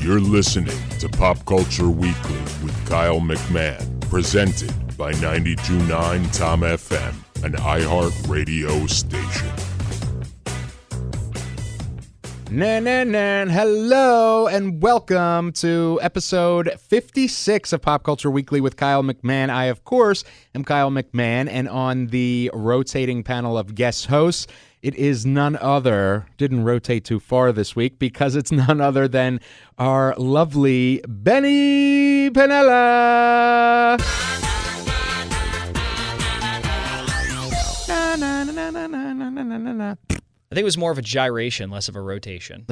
You're listening to Pop Culture Weekly with Kyle McMahon, presented by 92.9 Tom FM, an iHeart radio station. Hello and welcome to episode 56 of Pop Culture Weekly with Kyle McMahon. I, of course, am Kyle McMahon, and on the rotating panel of guest hosts, it is none other, didn't rotate too far this week, because it's none other than our lovely Benny Panella. Na, na, na, na, na, na, na, na, na. I think it was more of a gyration, less of a rotation.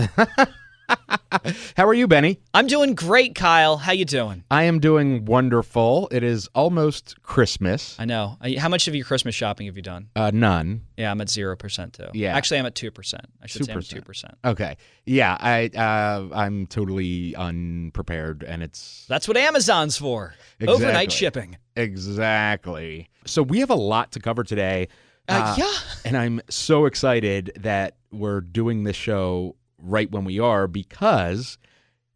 How are you, Benny? I'm doing great, Kyle. How you doing? I am doing wonderful. It is almost Christmas. I know. How much of your Christmas shopping have you done? None. Yeah, I'm at 0% too. Yeah. Actually, I'm at 2%. I should say I'm at 2%. Okay. Yeah, I'm totally unprepared, and it's... That's what Amazon's for. Exactly. Overnight shipping. Exactly. So we have a lot to cover today. Yeah. And I'm so excited that we're doing this show right when we are, because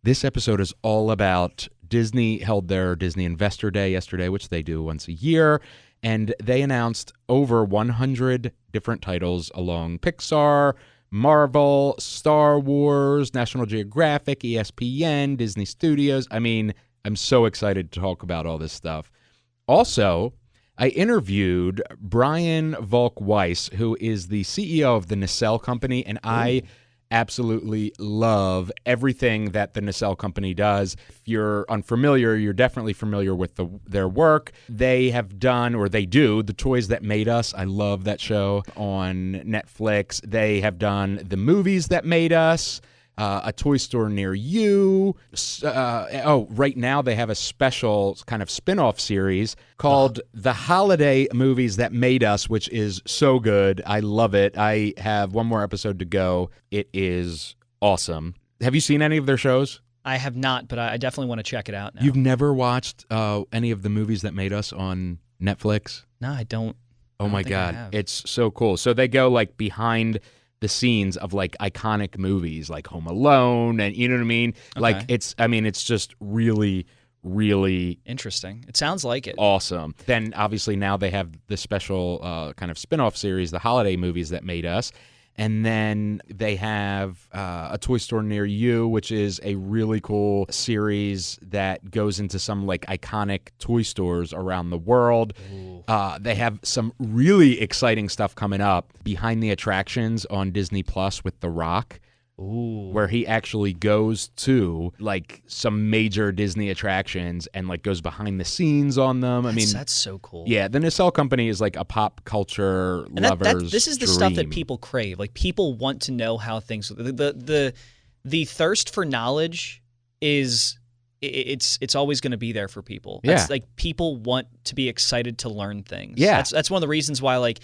this episode is all about Disney held their Disney Investor Day yesterday, which they do once a year, and they announced over 100 different titles along Pixar, Marvel, Star Wars, National Geographic, ESPN, Disney Studios. I mean, I'm so excited to talk about all this stuff. Also, I interviewed Brian Volk Weiss, who is the CEO of the Nacelle Company, and I absolutely love everything that the Nacelle Company does. If you're unfamiliar, you're definitely familiar with their work. They have done, or they do, The Toys That Made Us. I love that show on Netflix. They have done The Movies That Made Us, A Toy Store Near You. Right now they have a special kind of spin-off series called The Holiday Movies That Made Us, which is so good. I love it. I have one more episode to go. It is awesome. Have you seen any of their shows? I have not, but I definitely want to check it out now. You've never watched any of the Movies That Made Us on Netflix? No, I don't. Oh my God. It's so cool. So they go like behind the scenes of like iconic movies like Home Alone, and you know what I mean? Okay. Like it's just really, really interesting. It sounds like it. Awesome. Then obviously now they have the special kind of spin-off series, The Holiday Movies That Made Us. And then they have A Toy Store Near You, which is a really cool series that goes into some like iconic toy stores around the world. They have some really exciting stuff coming up behind the attractions on Disney Plus with The Rock. Where he actually goes to like some major Disney attractions and like goes behind the scenes on them. That's so cool. Yeah, the Nacelle Company is like a pop culture lover's this is the dream. stuff that people crave. Like people want to know how things. The thirst for knowledge is it's always going to be there for people. That's like people want to be excited to learn things. Yeah, that's one of the reasons why like.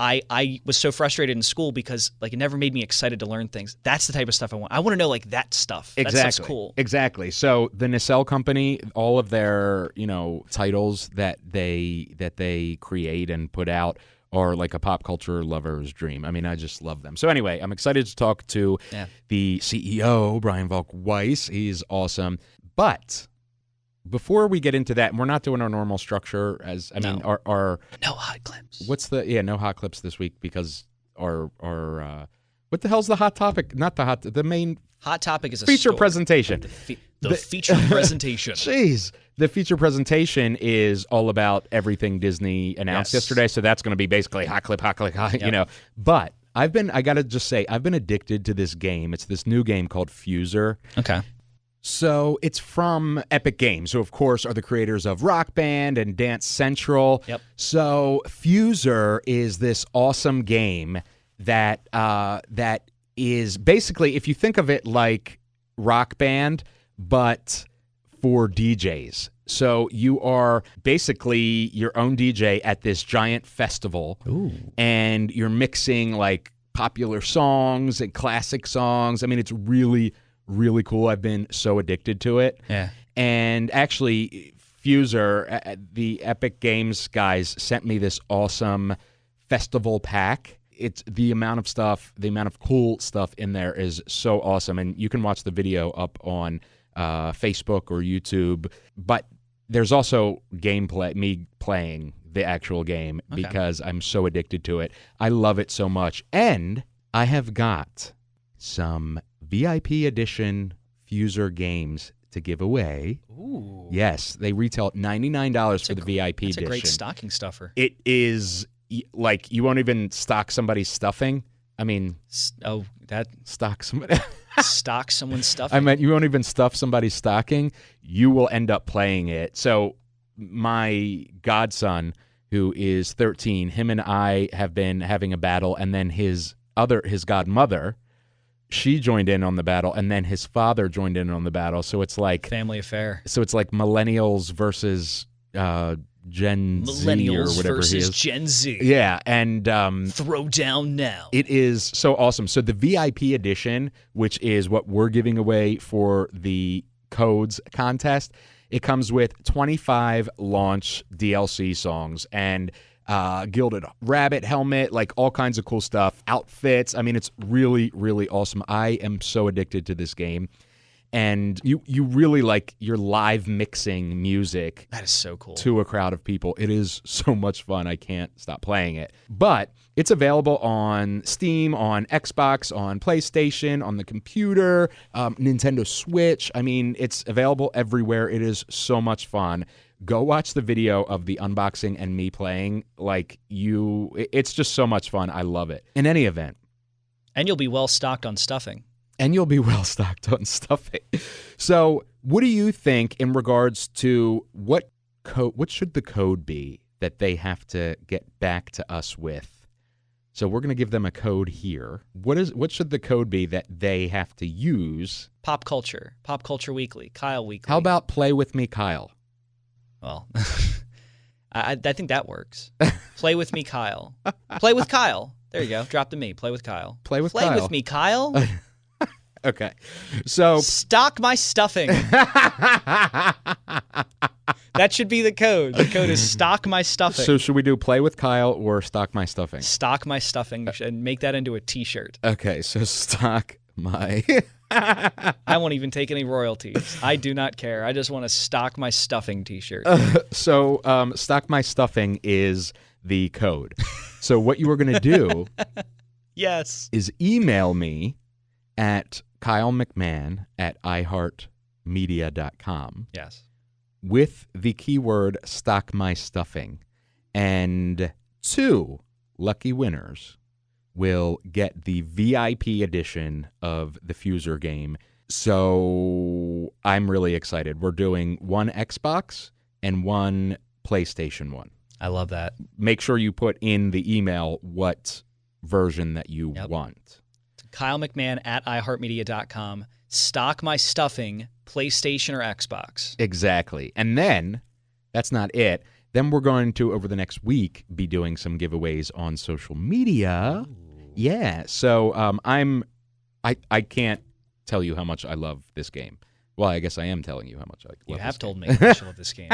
I was so frustrated in school because like it never made me excited to learn things. That's the type of stuff I want. I want to know like that stuff. Exactly. That stuff's cool. Exactly. So the Nacelle Company, all of their, titles that they create and put out are like a pop culture lover's dream. I mean, I just love them. So anyway, I'm excited to talk to the CEO, Brian Volk Weiss. He's awesome. But before we get into that, and we're not doing our normal structure mean, our no hot clips. No hot clips this week because our what the hell's the hot topic? Not the main hot topic is a feature story. presentation. The feature presentation. Jeez. The feature presentation is all about everything Disney announced yesterday, so that's going to be basically hot clip, But I got to just say, I've been addicted to this game. It's this new game called Fuser. Okay. So it's from Epic Games, who of course are the creators of Rock Band and Dance Central. Yep. So Fuser is this awesome game that is basically, if you think of it like Rock Band, but for DJs. So you are basically your own DJ at this giant festival. Ooh. And you're mixing like popular songs and classic songs. I mean, it's really, really cool. I've been so addicted to it. Yeah. And actually, Fuser, the Epic Games guys, sent me this awesome festival pack. It's the amount of stuff, the amount of cool stuff in there is so awesome. And you can watch the video up on Facebook or YouTube. But there's also gameplay, me playing the actual game because I'm so addicted to it. I love it so much. And I have got some VIP edition Fuser games to give away. Ooh. Yes, they retail at $99 for the VIP edition. It's a great stocking stuffer. It is like you won't even stock somebody's stuffing. I mean, stock somebody. Stock someone's stuffing. I meant you won't even stuff somebody's stocking. You will end up playing it. So my godson, who is 13, him and I have been having a battle, and then his godmother, she joined in on the battle, and then his father joined in on the battle. So it's like family affair. So it's like millennials versus Gen Z or whatever versus he is. Gen Z. Yeah, and throw down now. It is so awesome. So the VIP edition, which is what we're giving away for the codes contest, it comes with 25 launch DLC songs and Gilded Rabbit helmet, like all kinds of cool stuff, outfits. I mean, it's really, really awesome. I am so addicted to this game. And you really like your live mixing music. That is so cool. To a crowd of people. It is so much fun. I can't stop playing it. But it's available on Steam, on Xbox, on PlayStation, on the computer, Nintendo Switch. I mean, it's available everywhere. It is so much fun. Go watch the video of the unboxing and me playing. It's just so much fun. I love it. In any event. And you'll be well stocked on stuffing. And you'll be well stocked on stuffing. So what do you think in regards to what should the code be that they have to get back to us with? So we're going to give them a code here. What should the code be that they have to use? Pop Culture Weekly, Kyle Weekly. How about Play With Me, Kyle? Well, I think that works. Play With Me, Kyle. Play with Kyle. There you go. Drop to me. Play with Kyle. Play with me, Kyle. Okay. So stock my stuffing. That should be the code. The code is stock my stuffing. So should we do Play with Kyle or stock my stuffing? Stock my stuffing and make that into a t-shirt. Okay, so stock my I won't even take any royalties. I do not care. I just want a stock my stuffing t-shirt. So stock my stuffing is the code. So what you are going to do yes, is email me at kylemcmahon@iheartmedia.com. Yes. With the keyword stock my stuffing. And 2 lucky winners will get the VIP edition of the Fuser game. So I'm really excited. We're doing 1 Xbox and 1 PlayStation 1. I love that. Make sure you put in the email what version that you want. Kyle McMahon at iHeartMedia.com. Stock my stuffing, PlayStation or Xbox. Exactly. And then, that's not it. Then we're going to, over the next week, be doing some giveaways on social media. Ooh. Yeah. So I can't tell you how much I love this game. Well, I guess I am telling you how much I love this game. You have told me how much you love this game.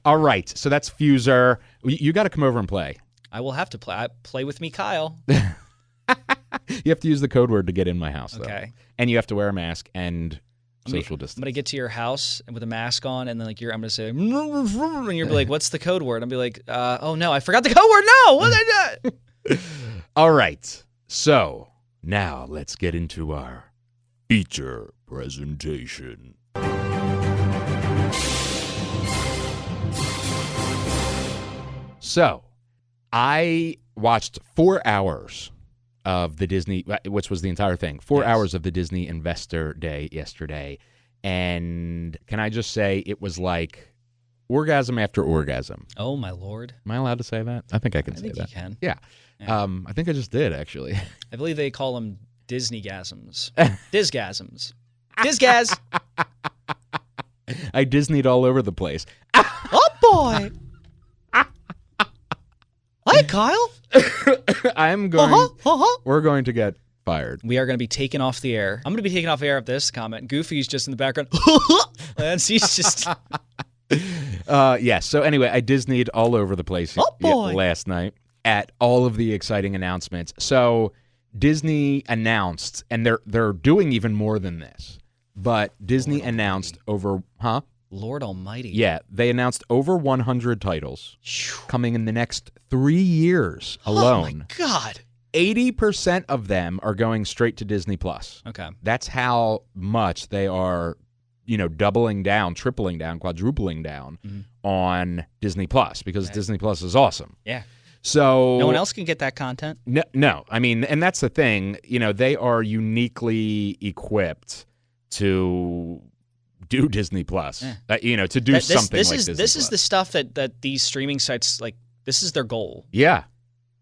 All right. So that's Fuser. You got to come over and play. I will have to play. Play with me, Kyle. You have to use the code word to get in my house, though. Okay. And you have to wear a mask and social distance. I'm going to get to your house with a mask on, and then I'm going to say, and you're like, what's the code word? I'll be like, oh, no, I forgot the code word. No, what did I do? All right. So now let's get into our feature presentation. So I watched 4 hours of the Disney, which was the entire thing, 4 hours of the Disney Investor Day yesterday. And can I just say it was like orgasm after orgasm. Oh, my Lord. Am I allowed to say that? I think I can say that. I think you can. Yeah. I think I just did, actually. I believe they call them Disney-gasms. Disgasms. Disgaz. I Disneyed all over the place. Oh, boy. Hi, Kyle. We're going to get fired. We are going to be taken off the air. I'm going to be taken off the air of this comment. Goofy's just in the background. And he's just... So anyway, I Disneyed all over the place last night at all of the exciting announcements. So Disney announced, and they're doing even more than this. but Disney announced Lord Almighty. Yeah, they announced over 100 titles coming in the next 3 years alone. Oh, my God. 80% of them are going straight to Disney Plus. Okay. That's how much they are, doubling down, tripling down, quadrupling down on Disney Plus because Disney Plus is awesome. Yeah. So no one else can get that content. No. I mean, and that's the thing. They are uniquely equipped to do Disney Plus. To do something like Disney Plus. This is the stuff that these streaming sites this is their goal. Yeah.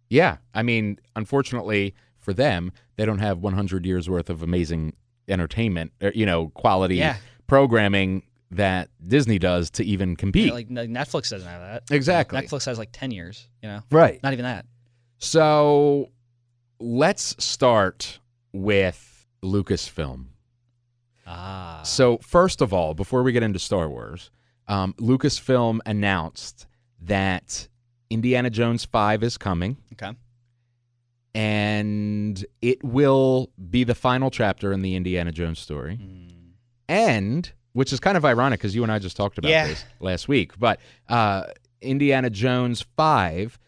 Yeah. I mean, unfortunately for them, they don't have 100 years worth of amazing entertainment, quality programming that Disney does to even compete. Yeah, like Netflix doesn't have that. Exactly. Netflix has like 10 years, Right. Not even that. So let's start with Lucasfilm. So first of all, before we get into Star Wars, Lucasfilm announced that Indiana Jones 5 is coming. Okay. And it will be the final chapter in the Indiana Jones story. And, which is kind of ironic because you and I just talked about this last week, but Indiana Jones 5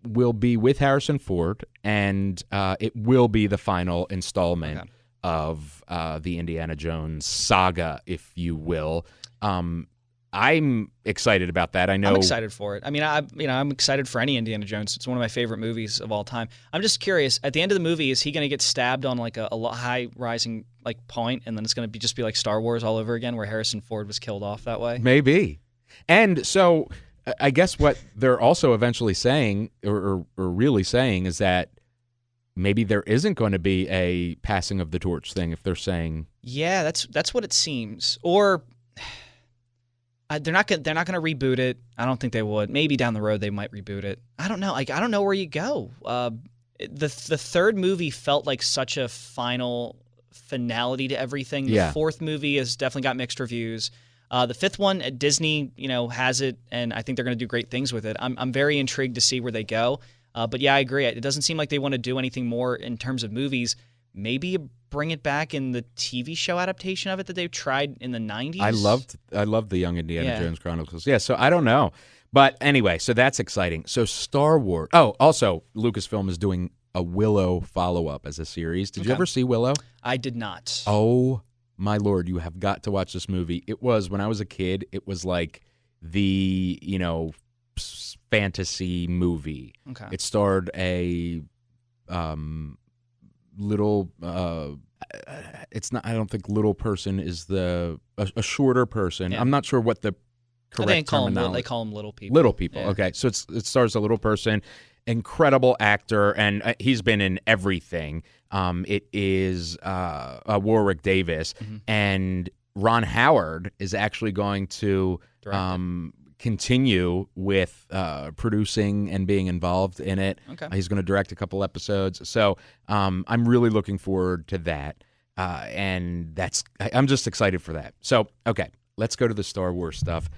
will be with Harrison Ford, and it will be the final installment of the Indiana Jones saga, if you will. I'm excited about that. I'm excited for it. I mean, I'm excited for any Indiana Jones. It's one of my favorite movies of all time. I'm just curious. At the end of the movie, is he going to get stabbed on like a high rising point, and then it's going to just be like Star Wars all over again, where Harrison Ford was killed off that way? Maybe. And so, I guess what they're also eventually saying, or really saying, is that maybe there isn't going to be a passing of the torch thing. If they're saying, yeah, that's what it seems, or. They're not going to reboot it. I don't think they would. Maybe down the road they might reboot it. I don't know. I don't know where you go. The third movie felt like such a finality to everything. The fourth movie has definitely got mixed reviews. The fifth one at Disney, has it, and I think they're going to do great things with it. I'm very intrigued to see where they go. But yeah, I agree. It doesn't seem like they want to do anything more in terms of movies. Maybe bring it back in the TV show adaptation of it that they tried in the 90s. I loved the Young Indiana Jones Chronicles. Yeah, so I don't know. But anyway, so that's exciting. So Star Wars. Oh, also, Lucasfilm is doing a Willow follow-up as a series. Did you ever see Willow? I did not. Oh, my Lord, you have got to watch this movie. It was, when I was a kid, it was like the, fantasy movie. Okay. It starred a little it's not, I don't think little person is a shorter person. I'm not sure what the correct terminology. They call them little people. Little people. Yeah. Okay. So it stars a little person, incredible actor, and he's been in everything. It is Warwick Davis, and Ron Howard is actually going to continue with producing and being involved in it. Okay. He's going to direct a couple episodes. So I'm really looking forward to that. And I'm just excited for that. So, okay, let's go to the Star Wars stuff.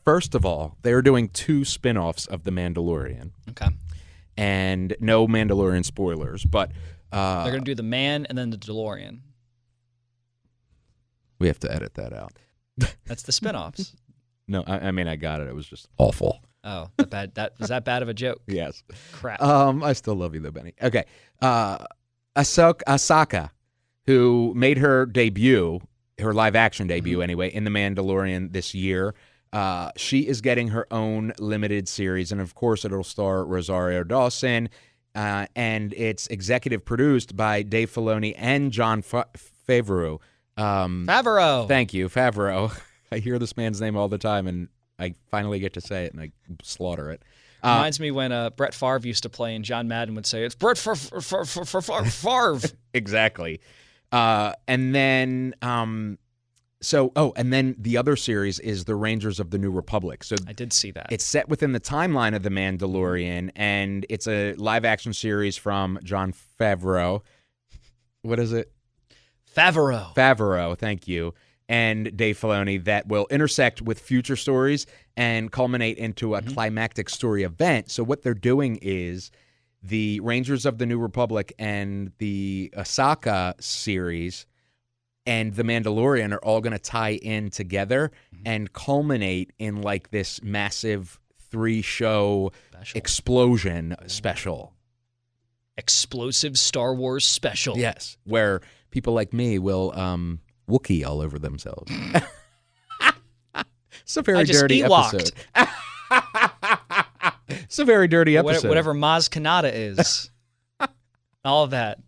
First of all, they're doing 2 spin-offs of The Mandalorian. Okay. And no Mandalorian spoilers, but... they're going to do The Man and then The DeLorean. We have to edit that out. That's the spin-offs. No, I mean, I got it. It was just awful. Oh, that was that bad of a joke? Yes. Crap. I still love you though, Benny. Okay. Ahsoka, who made her debut, her live action debut anyway, in The Mandalorian this year. She is getting her own limited series, and of course it'll star Rosario Dawson, and it's executive produced by Dave Filoni and Jon Favreau. Favreau. Thank you, Favreau. I hear this man's name all the time, and I finally get to say it, and I slaughter it. Reminds me when Brett Favre used to play, and John Madden would say, "It's Brett Favre." Exactly. And then, and then the other series is The Rangers of the New Republic. So I did see that. It's set within the timeline of The Mandalorian, and it's a live-action series from Jon Favreau. What is it? Favreau, thank you. And Dave Filoni that will intersect with future stories and culminate into a climactic story event. So what they're doing is the Rangers of the New Republic and the Ahsoka series and The Mandalorian are all going to tie in together and culminate in like this massive 3-show explosion special. Explosive Star Wars special. Yes, where people like me will Wookiee all over themselves. It's a very dirty episode. It's a very dirty episode. Whatever Maz Kanata is. All of that.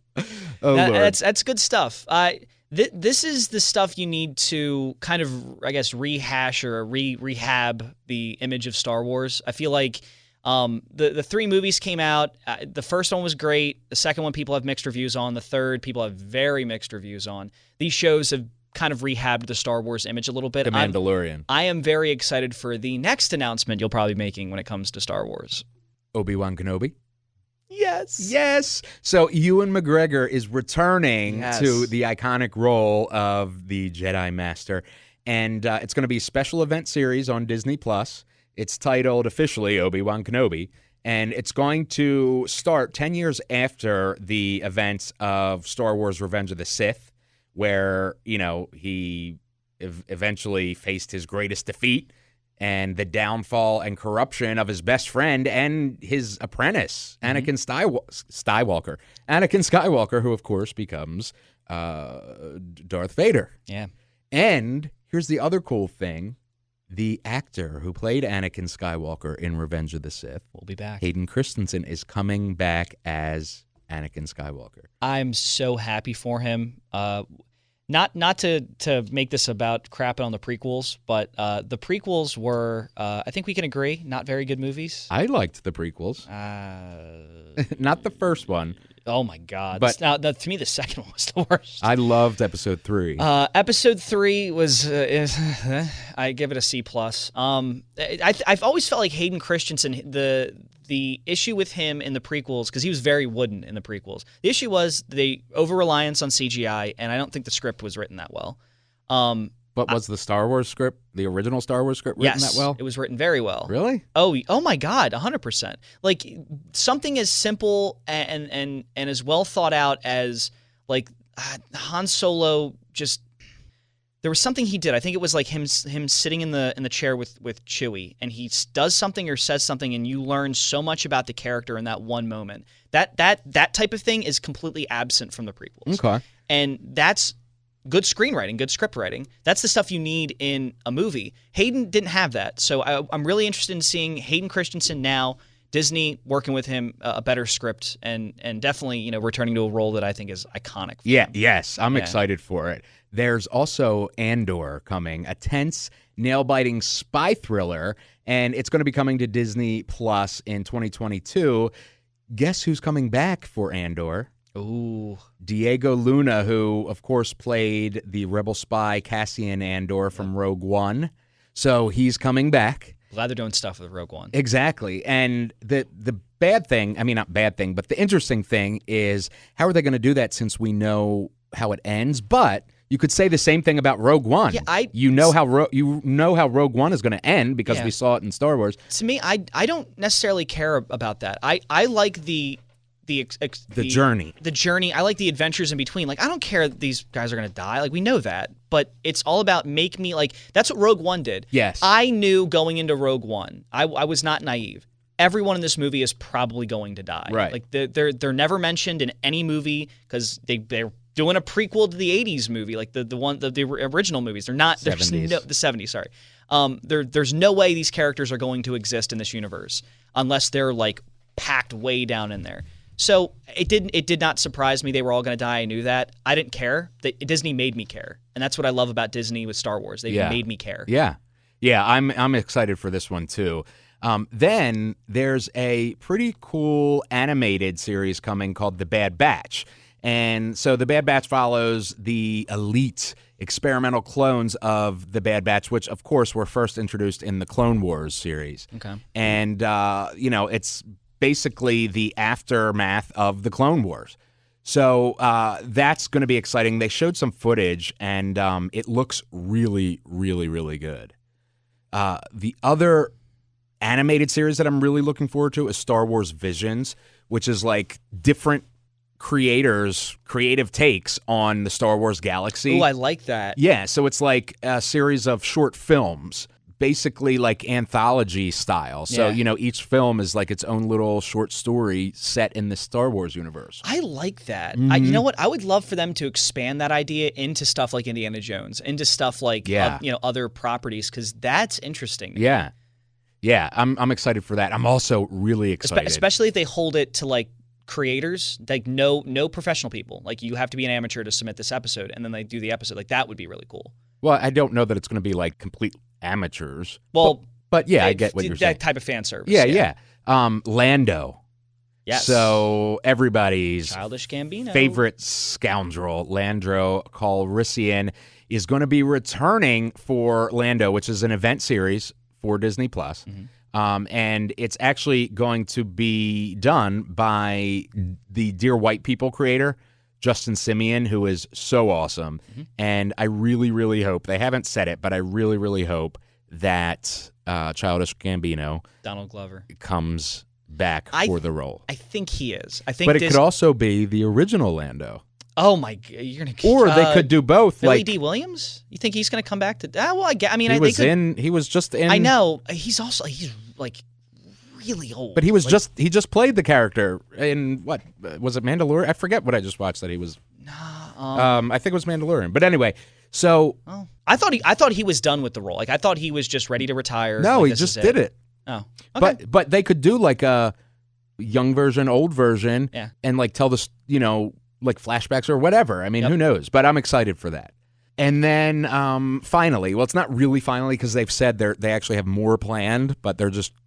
Oh, Lord. That's good stuff. This is the stuff you need to kind of, I guess, rehash or rehab the image of Star Wars. I feel like the 3 movies came out. The first one was great. The second one people have mixed reviews on. The third people have very mixed reviews on. These shows have kind of rehabbed the Star Wars image a little bit. The Mandalorian. I am very excited for the next announcement you'll probably be making when it comes to Star Wars. Obi-Wan Kenobi. Yes. So Ewan McGregor is returning to the iconic role of the Jedi Master, and it's going to be a special event series on Disney+. It's titled officially Obi-Wan Kenobi, and it's going to start 10 years after the events of Star Wars Revenge of the Sith, where, he eventually faced his greatest defeat and the downfall and corruption of his best friend and his apprentice, Anakin Skywalker. Anakin Skywalker, who, of course, becomes Darth Vader. Yeah. And here's the other cool thing. The actor who played Anakin Skywalker in Revenge of the Sith will be back. Hayden Christensen is coming back as Anakin Skywalker. I'm so happy for him. Not to make this about crapping on the prequels, but the prequels were, I think we can agree, not very good movies. I liked the prequels. Not the first one. Oh, my God. But to me, the second one was the worst. I loved Episode 3. Episode 3 was, I give it a C+. I've always felt like Hayden Christensen, the issue with him in the prequels, because he was very wooden in the prequels, the issue was the over-reliance on CGI, and I don't think the script was written that well. But was the Star Wars script, the original Star Wars script, written that well? Yes, it was written very well. Really? Oh my God, 100%. Like, something as simple and as well thought out as, like, Han Solo just... There was something he did. I think it was like him sitting in the chair with Chewie, and he does something or says something, and you learn so much about the character in that one moment. That type of thing is completely absent from the prequels. Okay. And that's good screenwriting, good script writing. That's the stuff you need in a movie. Hayden didn't have that, so I'm really interested in seeing Hayden Christensen now. Disney working with him, a better script, and definitely returning to a role that I think is iconic. Yes, I'm excited for it. There's also Andor coming, a tense, nail-biting spy thriller, and it's going to be coming to Disney Plus in 2022. Guess who's coming back for Andor? Ooh. Diego Luna, who, of course, played the rebel spy Cassian Andor from Rogue One. So he's coming back. Glad they're doing stuff with Rogue One. Exactly. And the bad thing, I mean, not bad thing, but the interesting thing is how are they going to do that since we know how it ends? But you could say the same thing about Rogue One. Yeah, you know how Rogue One is going to end because we saw it in Star Wars. To me, I don't necessarily care about that. I like the journey. The journey. I like the adventures in between. Like, I don't care that these guys are going to die. Like, we know that. But it's all about make me, like, that's what Rogue One did. Yes. I knew going into Rogue One, I was not naive. Everyone in this movie is probably going to die. Right. Like, they're never mentioned in any movie because they're doing a prequel to the 80s movie, like the original movies. They're not. 70s. The 70s, sorry. There's no way these characters are going to exist in this universe unless they're, like, packed way down in there. So it did not surprise me they were all going to die. I knew that. I didn't care. Disney made me care, and that's what I love about Disney with Star Wars. They made me care. Yeah. I'm excited for this one too. Then there's a pretty cool animated series coming called The Bad Batch, and so The Bad Batch follows the elite experimental clones of The Bad Batch, which of course were first introduced in the Clone Wars series. Okay. And it's basically the aftermath of the Clone Wars. So that's going to be exciting. They showed some footage, and it looks really, really, really good. The other animated series that I'm really looking forward to is Star Wars Visions, which is like different creators' creative takes on the Star Wars galaxy. Ooh, I like that. Yeah, so it's like a series of short films, basically like anthology style. So, each film is like its own little short story set in the Star Wars universe. I like that. You know what? I would love for them to expand that idea into stuff like Indiana Jones, into stuff like other properties, because that's interesting. Yeah. Yeah, I'm excited for that. I'm also really excited. Especially if they hold it to like creators, like no professional people. Like you have to be an amateur to submit this episode, and then they do the episode. Like that would be really cool. Well, I don't know that it's going to be like complete amateurs. Well, but yeah, I get what you're saying. That type of fan service. Yeah. Lando. Yes. So everybody's Childish Gambino favorite scoundrel, Lando Calrissian, is going to be returning for Lando, which is an event series for Disney Plus. And it's actually going to be done by the Dear White People creator, Justin Simeon, who is so awesome. And I really, really hope, they haven't said it, but I really, really hope that Childish Gambino, Donald Glover, comes back for the role. I think he is. But it could also be the original Lando. Oh my God! You're gonna. Or they could do both. Billy like D. Williams. You think he's gonna come back to? Well, he was just in. I know. He's like really old. But he just played the character in what was it, Mandalorian? I forget what I just watched that he was. I think it was Mandalorian. But anyway, so I thought he was done with the role. Like I thought he was just ready to retire. No, like, he just did it. Oh, okay. But they could do like a young version, old version, yeah, and like tell this, like flashbacks or whatever. I mean, who knows? But I'm excited for that. And then finally, well, it's not really finally because they've said they actually have more planned, but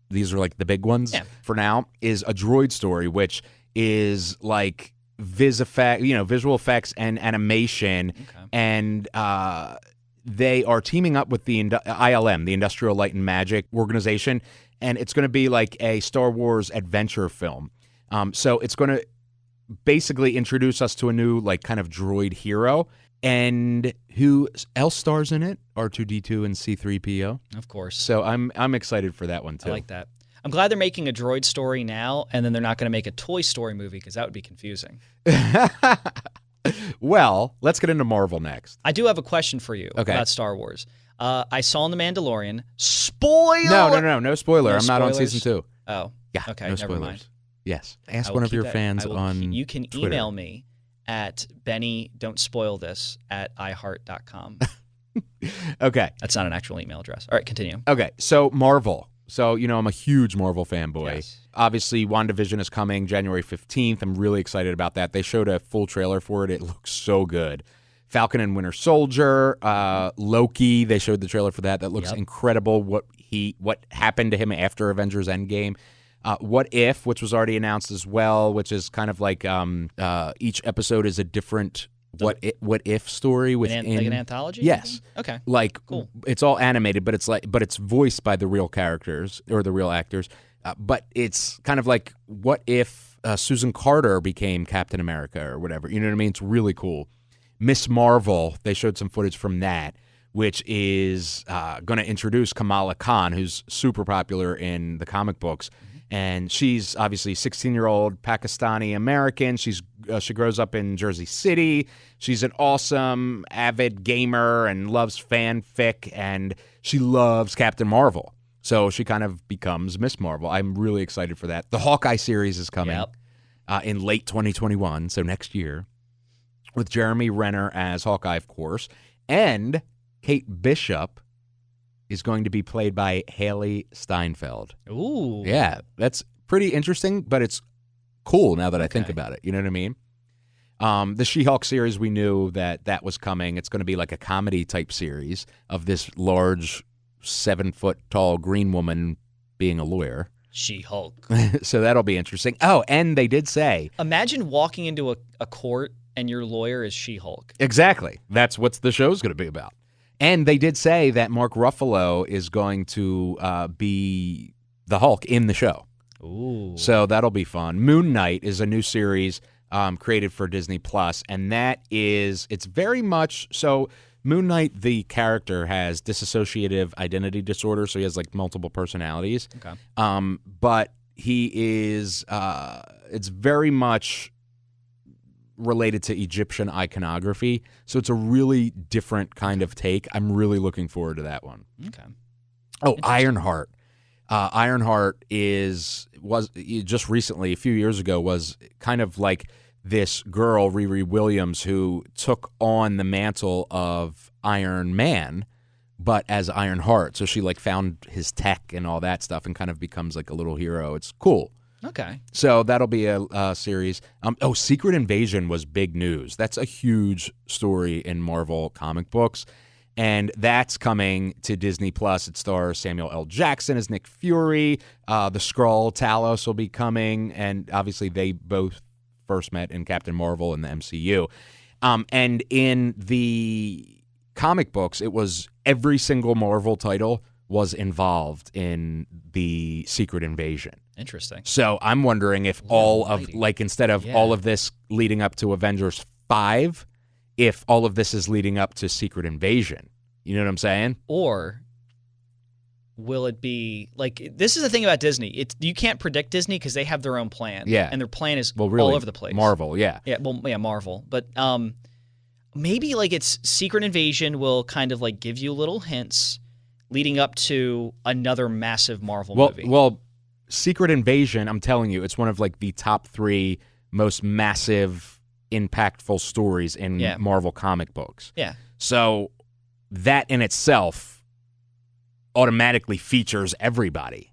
these are like the big ones for now, is a droid story, which is like visual effects and animation. Okay. And they are teaming up with the ILM, the Industrial Light and Magic organization, and it's going to be like a Star Wars adventure film. So it's going to basically introduce us to a new like kind of droid hero. And who else stars in it? R2-D2 and C-3PO. Of course. So I'm excited for that one too. I like that. I'm glad they're making a droid story now, and then they're not going to make a Toy Story movie because that would be confusing. Well, let's get into Marvel next. I do have a question for you about Star Wars. I saw in The Mandalorian. Spoiler! No spoiler. I'm not on season 2. Oh. Yeah. Okay, no never spoilers. mind. Yes. Ask one of your fans on You can Twitter. email me at Benny, don't spoil this, at iHeart.com. Okay. That's not an actual email address. All right, continue. Okay, so Marvel. So, I'm a huge Marvel fanboy. Yes. Obviously, WandaVision is coming January 15th. I'm really excited about that. They showed a full trailer for it. It looks so good. Falcon and Winter Soldier, Loki, they showed the trailer for that. That looks incredible, what happened to him after Avengers Endgame. What If, which was already announced as well, which is kind of like each episode is a different what if story within like an anthology? Yes. Okay. Like cool. It's all animated, but it's voiced by the real characters or the real actors. But it's kind of like what if Susan Carter became Captain America or whatever. You know what I mean? It's really cool. Miss Marvel, they showed some footage from that, which is going to introduce Kamala Khan, who's super popular in the comic books. And she's obviously 16-year-old Pakistani American. She grows up in Jersey City. She's an awesome, avid gamer and loves fanfic, and she loves Captain Marvel. So she kind of becomes Miss Marvel. I'm really excited for that. The Hawkeye series is coming in late 2021, so next year, with Jeremy Renner as Hawkeye, of course, and Kate Bishop is going to be played by Haley Steinfeld. Ooh. Yeah, that's pretty interesting, but it's cool now that I think about it. You know what I mean? The She-Hulk series, we knew that was coming. It's going to be like a comedy-type series of this large, 7-foot-tall green woman being a lawyer. She-Hulk. So that'll be interesting. Oh, and they did say... Imagine walking into a court and your lawyer is She-Hulk. Exactly. That's what the show's going to be about. And they did say that Mark Ruffalo is going to be the Hulk in the show. Ooh. So that'll be fun. Moon Knight is a new series created for Disney Plus, and it's very much so. Moon Knight, the character, has dissociative identity disorder, so he has like multiple personalities. Okay. But he is. It's very much related to Egyptian iconography. So it's a really different kind of take. I'm really looking forward to that one. Okay. Oh, Ironheart. Ironheart was just recently, a few years ago, was kind of like this girl, Riri Williams, who took on the mantle of Iron Man, but as Ironheart. So she like found his tech and all that stuff and kind of becomes like a little hero. It's cool. Okay. So that'll be a series. Secret Invasion was big news. That's a huge story in Marvel comic books. And that's coming to Disney Plus. It stars Samuel L. Jackson as Nick Fury. The Skrull, Talos, will be coming. And obviously they both first met in Captain Marvel in the MCU. And in the comic books, it was every single Marvel title was involved in the Secret Invasion. Interesting. So I'm wondering if instead of all of this leading up to Avengers 5, if all of this is leading up to Secret Invasion. You know what I'm saying? Or will it be like, this is the thing about Disney. You can't predict Disney because they have their own plan. Yeah. And their plan is really, all over the place. Marvel, yeah. Yeah, Marvel. But maybe like it's Secret Invasion will kind of like give you little hints leading up to another massive Marvel movie. Well, Secret Invasion, I'm telling you, it's one of like the top 3 most massive, impactful stories in Marvel comic books. Yeah. So that in itself automatically features everybody,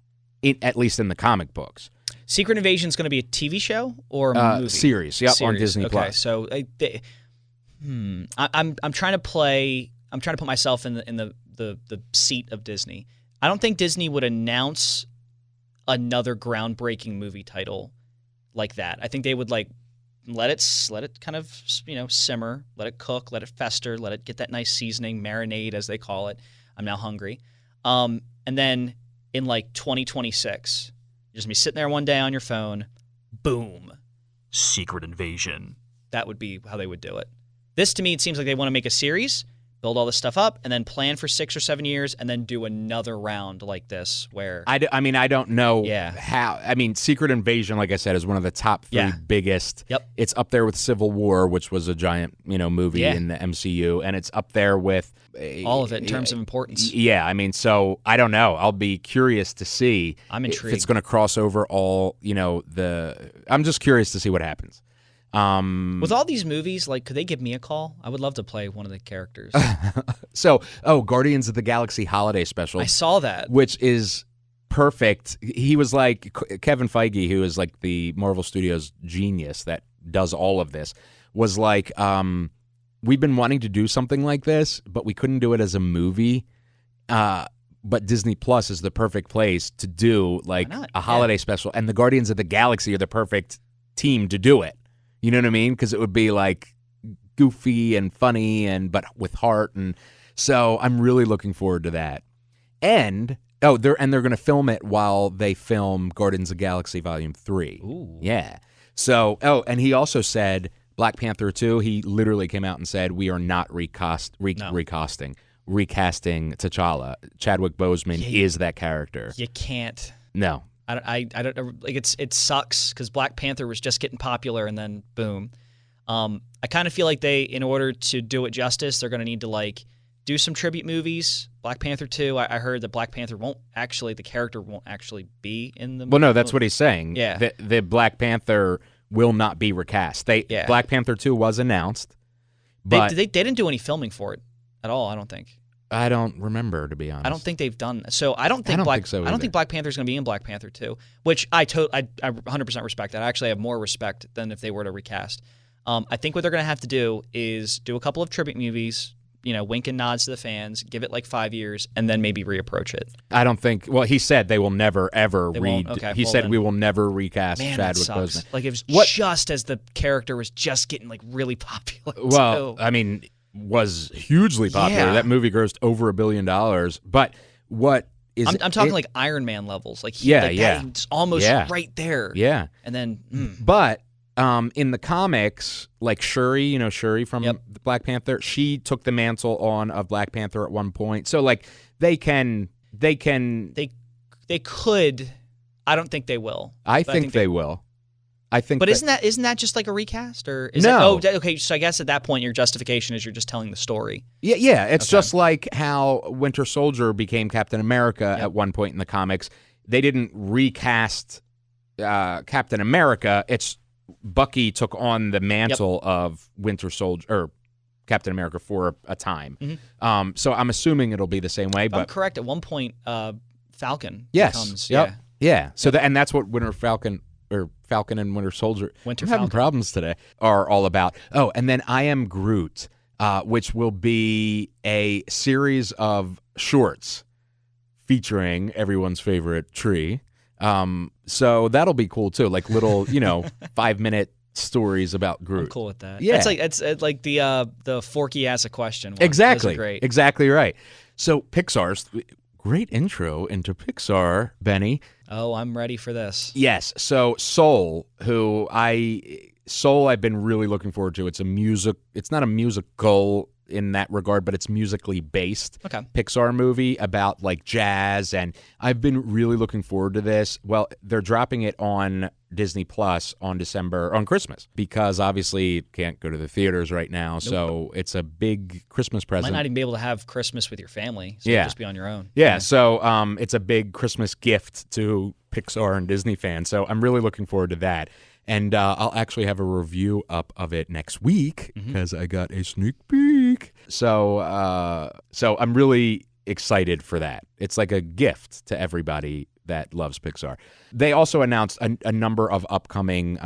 at least in the comic books. Secret Invasion is going to be a TV show or a movie? Series, on Disney Plus. Okay, so I'm trying to play. I'm trying to put myself in the seat of Disney. I don't think Disney would announce another groundbreaking movie title like that. I think they would like let it kind of simmer, let it cook, let it fester, let it get that nice seasoning, marinade as they call it. I'm now hungry. And then in like 2026, you're just gonna be sitting there one day on your phone, boom, Secret Invasion. That would be how they would do it. This to me, it seems like they want to make a series, build all this stuff up, and then plan for 6 or 7 years, and then do another round like this where... I don't know how... I mean, Secret Invasion, like I said, is one of the top 3 biggest. Yep. It's up there with Civil War, which was a giant movie in the MCU, and it's up there with... all of it in terms of importance. Yeah, I mean, so I don't know. I'll be curious to see I'm intrigued. If it's going to cross over all, I'm just curious to see what happens. With all these movies, like, could they give me a call? I would love to play one of the characters. So, Guardians of the Galaxy Holiday Special. I saw that. Which is perfect. He was like, Kevin Feige, who is like the Marvel Studios genius that does all of this, was like, we've been wanting to do something like this, but we couldn't do it as a movie. But Disney Plus is the perfect place to do like a holiday special. And the Guardians of the Galaxy are the perfect team to do it. You know what I mean? Because it would be like goofy and funny, but with heart, and so I'm really looking forward to that. And they're going to film it while they film Guardians of the Galaxy Volume 3. Ooh. Yeah. So and he also said Black Panther 2. He literally came out and said we are not recasting T'Challa. Chadwick Boseman is that character. You can't. No. I don't like it sucks because Black Panther was just getting popular and then boom. I kind of feel like in order to do it justice, they're going to need to like do some tribute movies. Black Panther 2, I heard that Black Panther the character won't actually be in the movie. Well, no, that's what he's saying. Yeah. The Black Panther will not be recast. Black Panther 2 was announced, but they didn't do any filming for it at all, I don't think. I don't remember, to be honest. I don't think they've done so. I don't think Black Panther's going to be in Black Panther 2, which I 100% respect that. I actually have more respect than if they were to recast. I think what they're going to have to do is do a couple of tribute movies, wink and nods to the fans, give it like 5 years, and then maybe reapproach it. I don't think. Well, he said they will never ever he said we will never recast Chadwick Boseman. Like it was just as the character was just getting like really popular. Well, I mean, was hugely popular. Yeah. That movie grossed over $1 billion. But what is I'm talking like Iron Man levels. Like it's almost right there. Yeah. And then But in the comics, like Shuri, Shuri from the Black Panther, she took the mantle of Black Panther at one point. So like they could. I don't think they will. I think they will. I think. But isn't that just like a recast, or is no? Okay. So I guess at that point, your justification is you're just telling the story. Yeah. It's just like how Winter Soldier became Captain America at one point in the comics. They didn't recast Captain America. It's Bucky took on the mantle of Winter Soldier or Captain America for a time. Mm-hmm. So I'm assuming it'll be the same way. But I'm correct. At one point, Falcon. Yes. Becomes, Yeah. So and that's what Falcon and Winter Soldier. I'm having problems today. Are all about. Oh, and then I Am Groot, which will be a series of shorts featuring everyone's favorite tree. So that'll be cool too, like little 5-minute stories about Groot. I'm cool with that. Yeah, it's like the Forky Has a Question one. Exactly. Those are great. Exactly right. So Pixar's great intro into Pixar, Benny. Oh, I'm ready for this. Yes. So Soul, I've been really looking forward to. It's not a musical in that regard, but it's musically based. Okay. Pixar movie about like jazz, and I've been really looking forward to this. Well, they're dropping it on Disney Plus on Christmas, because obviously it can't go to the theaters right now. Nope. So it's a big Christmas present. Might not even be able to have Christmas with your family. So you'll just be on your own. Yeah. So it's a big Christmas gift to Pixar and Disney fans. So I'm really looking forward to that. And I'll actually have a review up of it next week because I got a sneak peek. So I'm really excited for that. It's like a gift to everybody that loves Pixar. They also announced a number of upcoming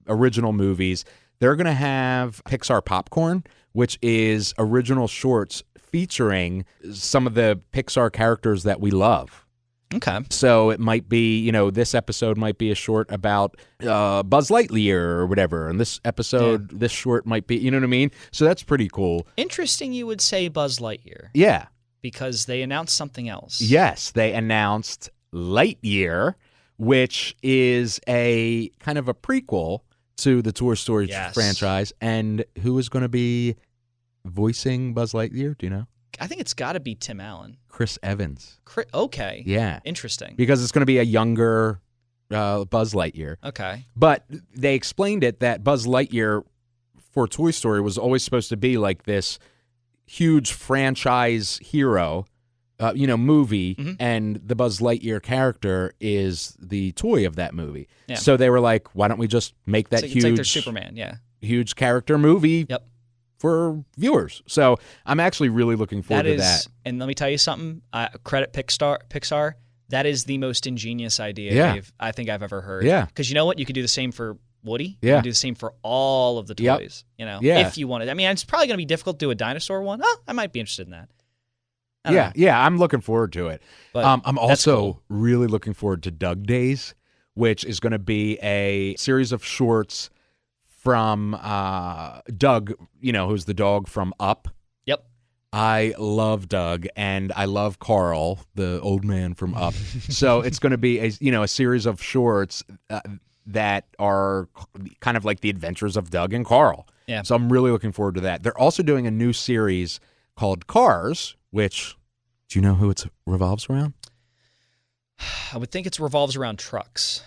original movies. They're going to have Pixar Popcorn, which is original shorts featuring some of the Pixar characters that we love. Okay. So it might be, this episode might be a short about Buzz Lightyear or whatever. And this episode, this short might be, you know what I mean? So that's pretty cool. Interesting you would say Buzz Lightyear. Yeah. Because they announced something else. Yes, they announced Lightyear, which is a kind of a prequel to the Toy Story franchise. And who is going to be voicing Buzz Lightyear? Do you know? I think it's got to be Tim Allen. Chris Evans. Okay. Yeah. Interesting. Because it's going to be a younger Buzz Lightyear. Okay. But they explained it that Buzz Lightyear for Toy Story was always supposed to be like this huge franchise hero, movie, and the Buzz Lightyear character is the toy of that movie. Yeah. So they were like, why don't we just make that huge... It's like their Superman, huge character movie for viewers. So I'm actually really looking forward to that. And let me tell you something. Credit Pixar. That is the most ingenious idea I think I've ever heard. Yeah. Because you know what? You could do the same for Woody. Yeah. You can do the same for all of the toys. If you wanted. I mean, it's probably going to be difficult to do a dinosaur one. I might be interested in that. Yeah, I'm looking forward to it. But I'm also really looking forward to Doug Days, which is going to be a series of shorts from Doug, who's the dog from Up. Yep. I love Doug, and I love Carl, the old man from Up. So it's going to be a series of shorts that are kind of like the adventures of Doug and Carl. Yeah. So I'm really looking forward to that. They're also doing a new series called Cars, which, do you know who it revolves around? I would think it revolves around trucks.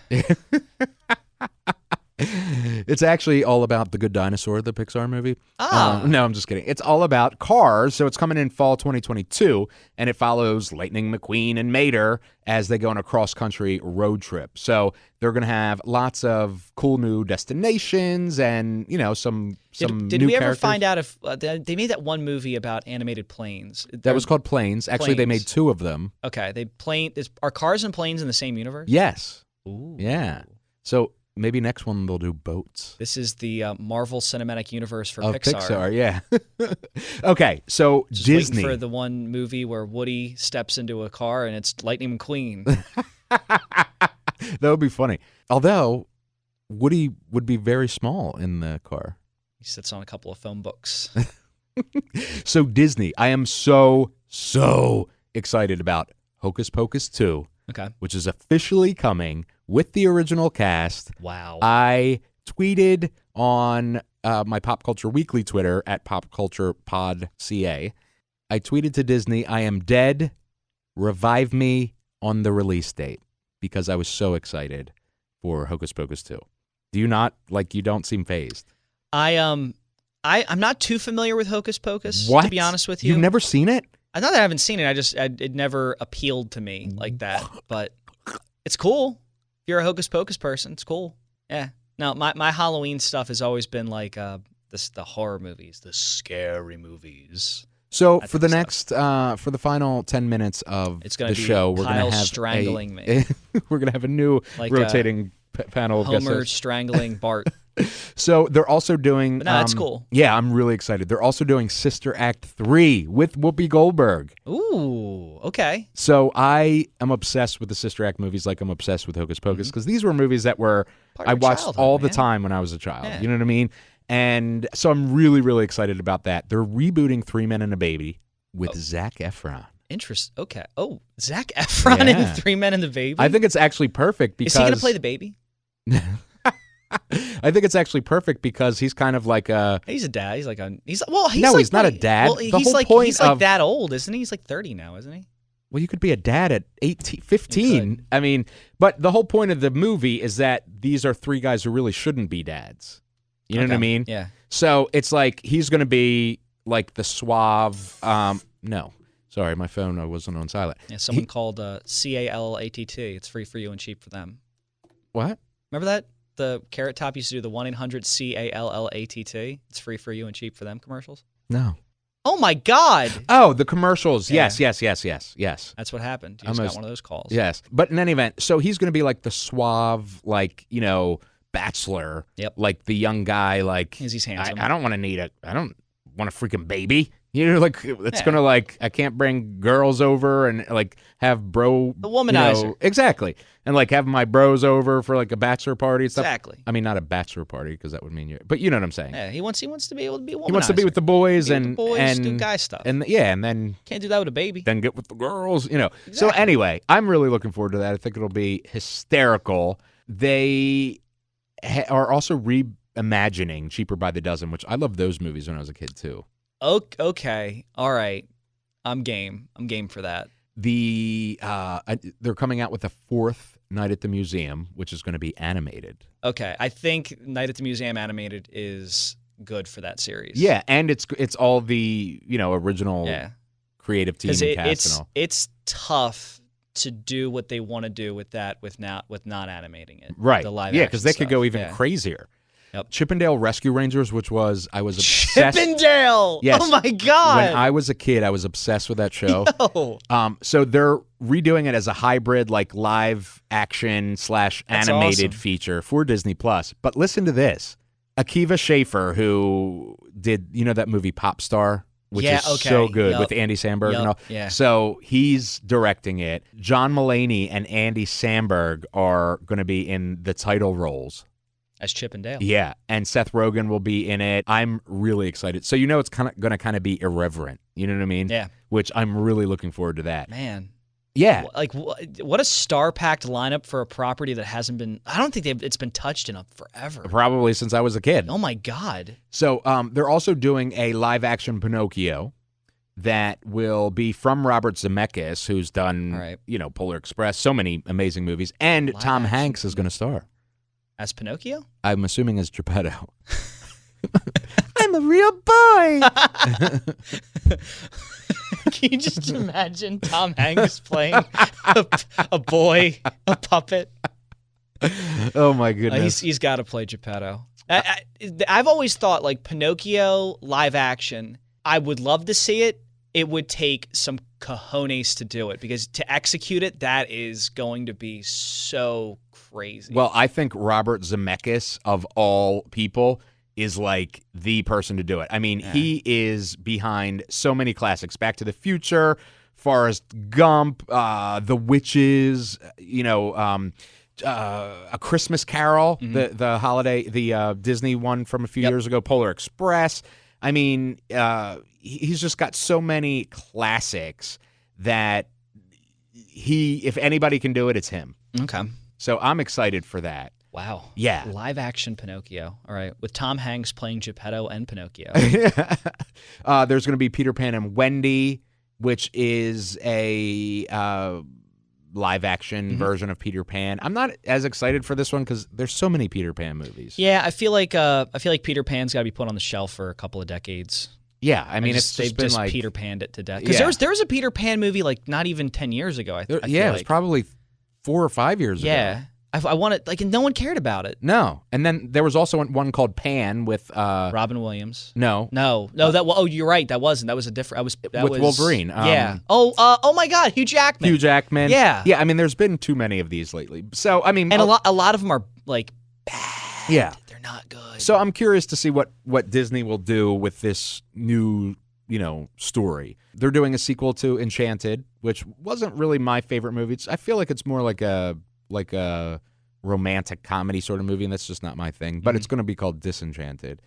It's actually all about The Good Dinosaur, the Pixar movie. No, I'm just kidding. It's all about Cars, so it's coming in fall 2022, and it follows Lightning McQueen and Mater as they go on a cross-country road trip. So they're going to have lots of cool new destinations and, some Did new we ever characters. find out if they made that one movie about animated planes? That was called Planes. Actually, they made 2 of them. Okay. Are Cars and Planes in the same universe? Yes. Ooh. Yeah. So maybe next one they'll do boats. This is the Marvel Cinematic Universe for Pixar, yeah. Okay, so Just Disney. Waiting for the one movie where Woody steps into a car and it's Lightning McQueen. That would be funny. Although Woody would be very small in the car. He sits on a couple of phone books. So Disney, I am so excited about Hocus Pocus 2. Okay. Which is officially coming with the original cast. Wow. I tweeted on my Pop Culture Weekly Twitter at PopCulturePodCA. I tweeted to Disney, I am dead. Revive me on the release date, because I was so excited for Hocus Pocus 2. Do you not? Like, you don't seem fazed. I'm not too familiar with Hocus Pocus, What? to be honest with you. You've never seen it? Not that I haven't seen it. It never appealed to me like that. But it's cool. If you're a Hocus Pocus person, it's cool. Yeah. No, my Halloween stuff has always been like the horror movies, the scary movies. So for the final 10 minutes of the show, we're going to have strangling me. We're going to have a new rotating panel of Homer strangling Bart. So they're also doing. But no, that's cool. Yeah, I'm really excited. They're also doing Sister Act 3 with Whoopi Goldberg. Ooh, okay. So I am obsessed with the Sister Act movies, like I'm obsessed with Hocus Pocus, because these were movies that I watched all the time when I was a child. Yeah. You know what I mean? And so I'm really, really excited about that. They're rebooting 3 Men and a Baby with Zac Efron. Interesting. Okay. Oh, Zac Efron in 3 Men and the Baby? I think it's actually perfect because... Is he going to play the baby? I think it's actually perfect because he's kind of like a... He's a dad. He's not a dad. Well, he's like that old, isn't he? He's like 30 now, isn't he? Well, you could be a dad at 15. I mean, but the whole point of the movie is that these are 3 guys who really shouldn't be dads. You know what I mean? Yeah. So it's like he's going to be like the suave... no. Sorry, my phone wasn't on silent. Yeah, someone called CALLATT. It's free for you and cheap for them. What? Remember that? The Carrot Top used to do the 1-800-CALLATT. It's free for you and cheap for them commercials? No. Oh, my God. Oh, the commercials. Yeah. Yes. That's what happened. You just got one of those calls. Yes. But in any event, so he's going to be like the suave, like, bachelor. Yep. Like the young guy, like... He's handsome. I don't want a freaking baby. Like, it's going to, like, I can't bring girls over and, like, have bro... The womanizer. Exactly. And, like, have my bros over for, like, a bachelor party and stuff. Exactly. I mean, not a bachelor party because that would mean you... But you know what I'm saying. Yeah, he wants to be able to be a womanizer. He wants to be with the boys and do guy stuff. And then... Can't do that with a baby. Then get with the girls, Exactly. So anyway, I'm really looking forward to that. I think it'll be hysterical. They are also reimagining Cheaper by the Dozen, which I loved those movies when I was a kid, too. Okay. All right. I'm game. I'm game for that. They're coming out with a 4th Night at the Museum, which is going to be animated. Okay. I think Night at the Museum animated is good for that series. Yeah, and it's all the, original creative team and cast and all. It's tough to do what they want to do with that with not animating it. Right. The live because they stuff. could go even crazier. Yep. Chippendale Rescue Rangers, which I was obsessed. Chippendale! Yes. Oh my God! When I was a kid, I was obsessed with that show. Yo. So they're redoing it as a hybrid, like live action / animated feature for Disney Plus. But listen to this: Akiva Schaffer, who did that movie Pop Star, which is so good with Andy Samberg and all. Yeah. So he's directing it. John Mulaney and Andy Samberg are going to be in the title roles. As Chippendale. Yeah, and Seth Rogen will be in it. I'm really excited. So it's going to be irreverent. You know what I mean? Yeah. Which I'm really looking forward to that. Man. Yeah. Like, what a star-packed lineup for a property that hasn't been... I don't think it's been touched in forever. Probably since I was a kid. Oh, my God. So they're also doing a live-action Pinocchio that will be from Robert Zemeckis, who's done, Polar Express, so many amazing movies. And Tom Hanks is going to star. As Pinocchio? I'm assuming as Geppetto. I'm a real boy. Can you just imagine Tom Hanks playing a boy, a puppet? Oh, my goodness. He's got to play Geppetto. I've always thought, like, Pinocchio live action, I would love to see it. It would take some cojones to do it, because to execute it, that is going to be so crazy. Well, I think Robert Zemeckis, of all people, is like the person to do it. I mean, he is behind so many classics. Back to the Future, Forrest Gump, The Witches, A Christmas Carol, the holiday, the Disney one from a few years ago, Polar Express. I mean, he's just got so many classics that if anybody can do it, it's him. Okay. So I'm excited for that. Wow. Yeah. Live action Pinocchio. All right. With Tom Hanks playing Geppetto and Pinocchio. There's going to be Peter Pan and Wendy, which is a live action version of Peter Pan. I'm not as excited for this one because there's so many Peter Pan movies. Yeah, I feel like Peter Pan's got to be put on the shelf for a couple of decades. Yeah, I mean, they've just like Peter Panned it to death. Because there was a Peter Pan movie like not even 10 years ago. I feel it was probably 4 or 5 years ago. Yeah. I wanted, like, and no one cared about it. No. And then there was also one called Pan with Robin Williams. No. You're right. That wasn't. That was a different. That was Wolverine. Yeah. Oh my God, Hugh Jackman. Hugh Jackman. Yeah. Yeah. I mean, there's been too many of these lately. So I mean, and a lot of them are like bad. Yeah. They're not good. So I'm curious to see what Disney will do with this new story. They're doing a sequel to Enchanted, which wasn't really my favorite movie. I feel like it's more like a romantic comedy sort of movie, and that's just not my thing. But it's going to be called Disenchanted.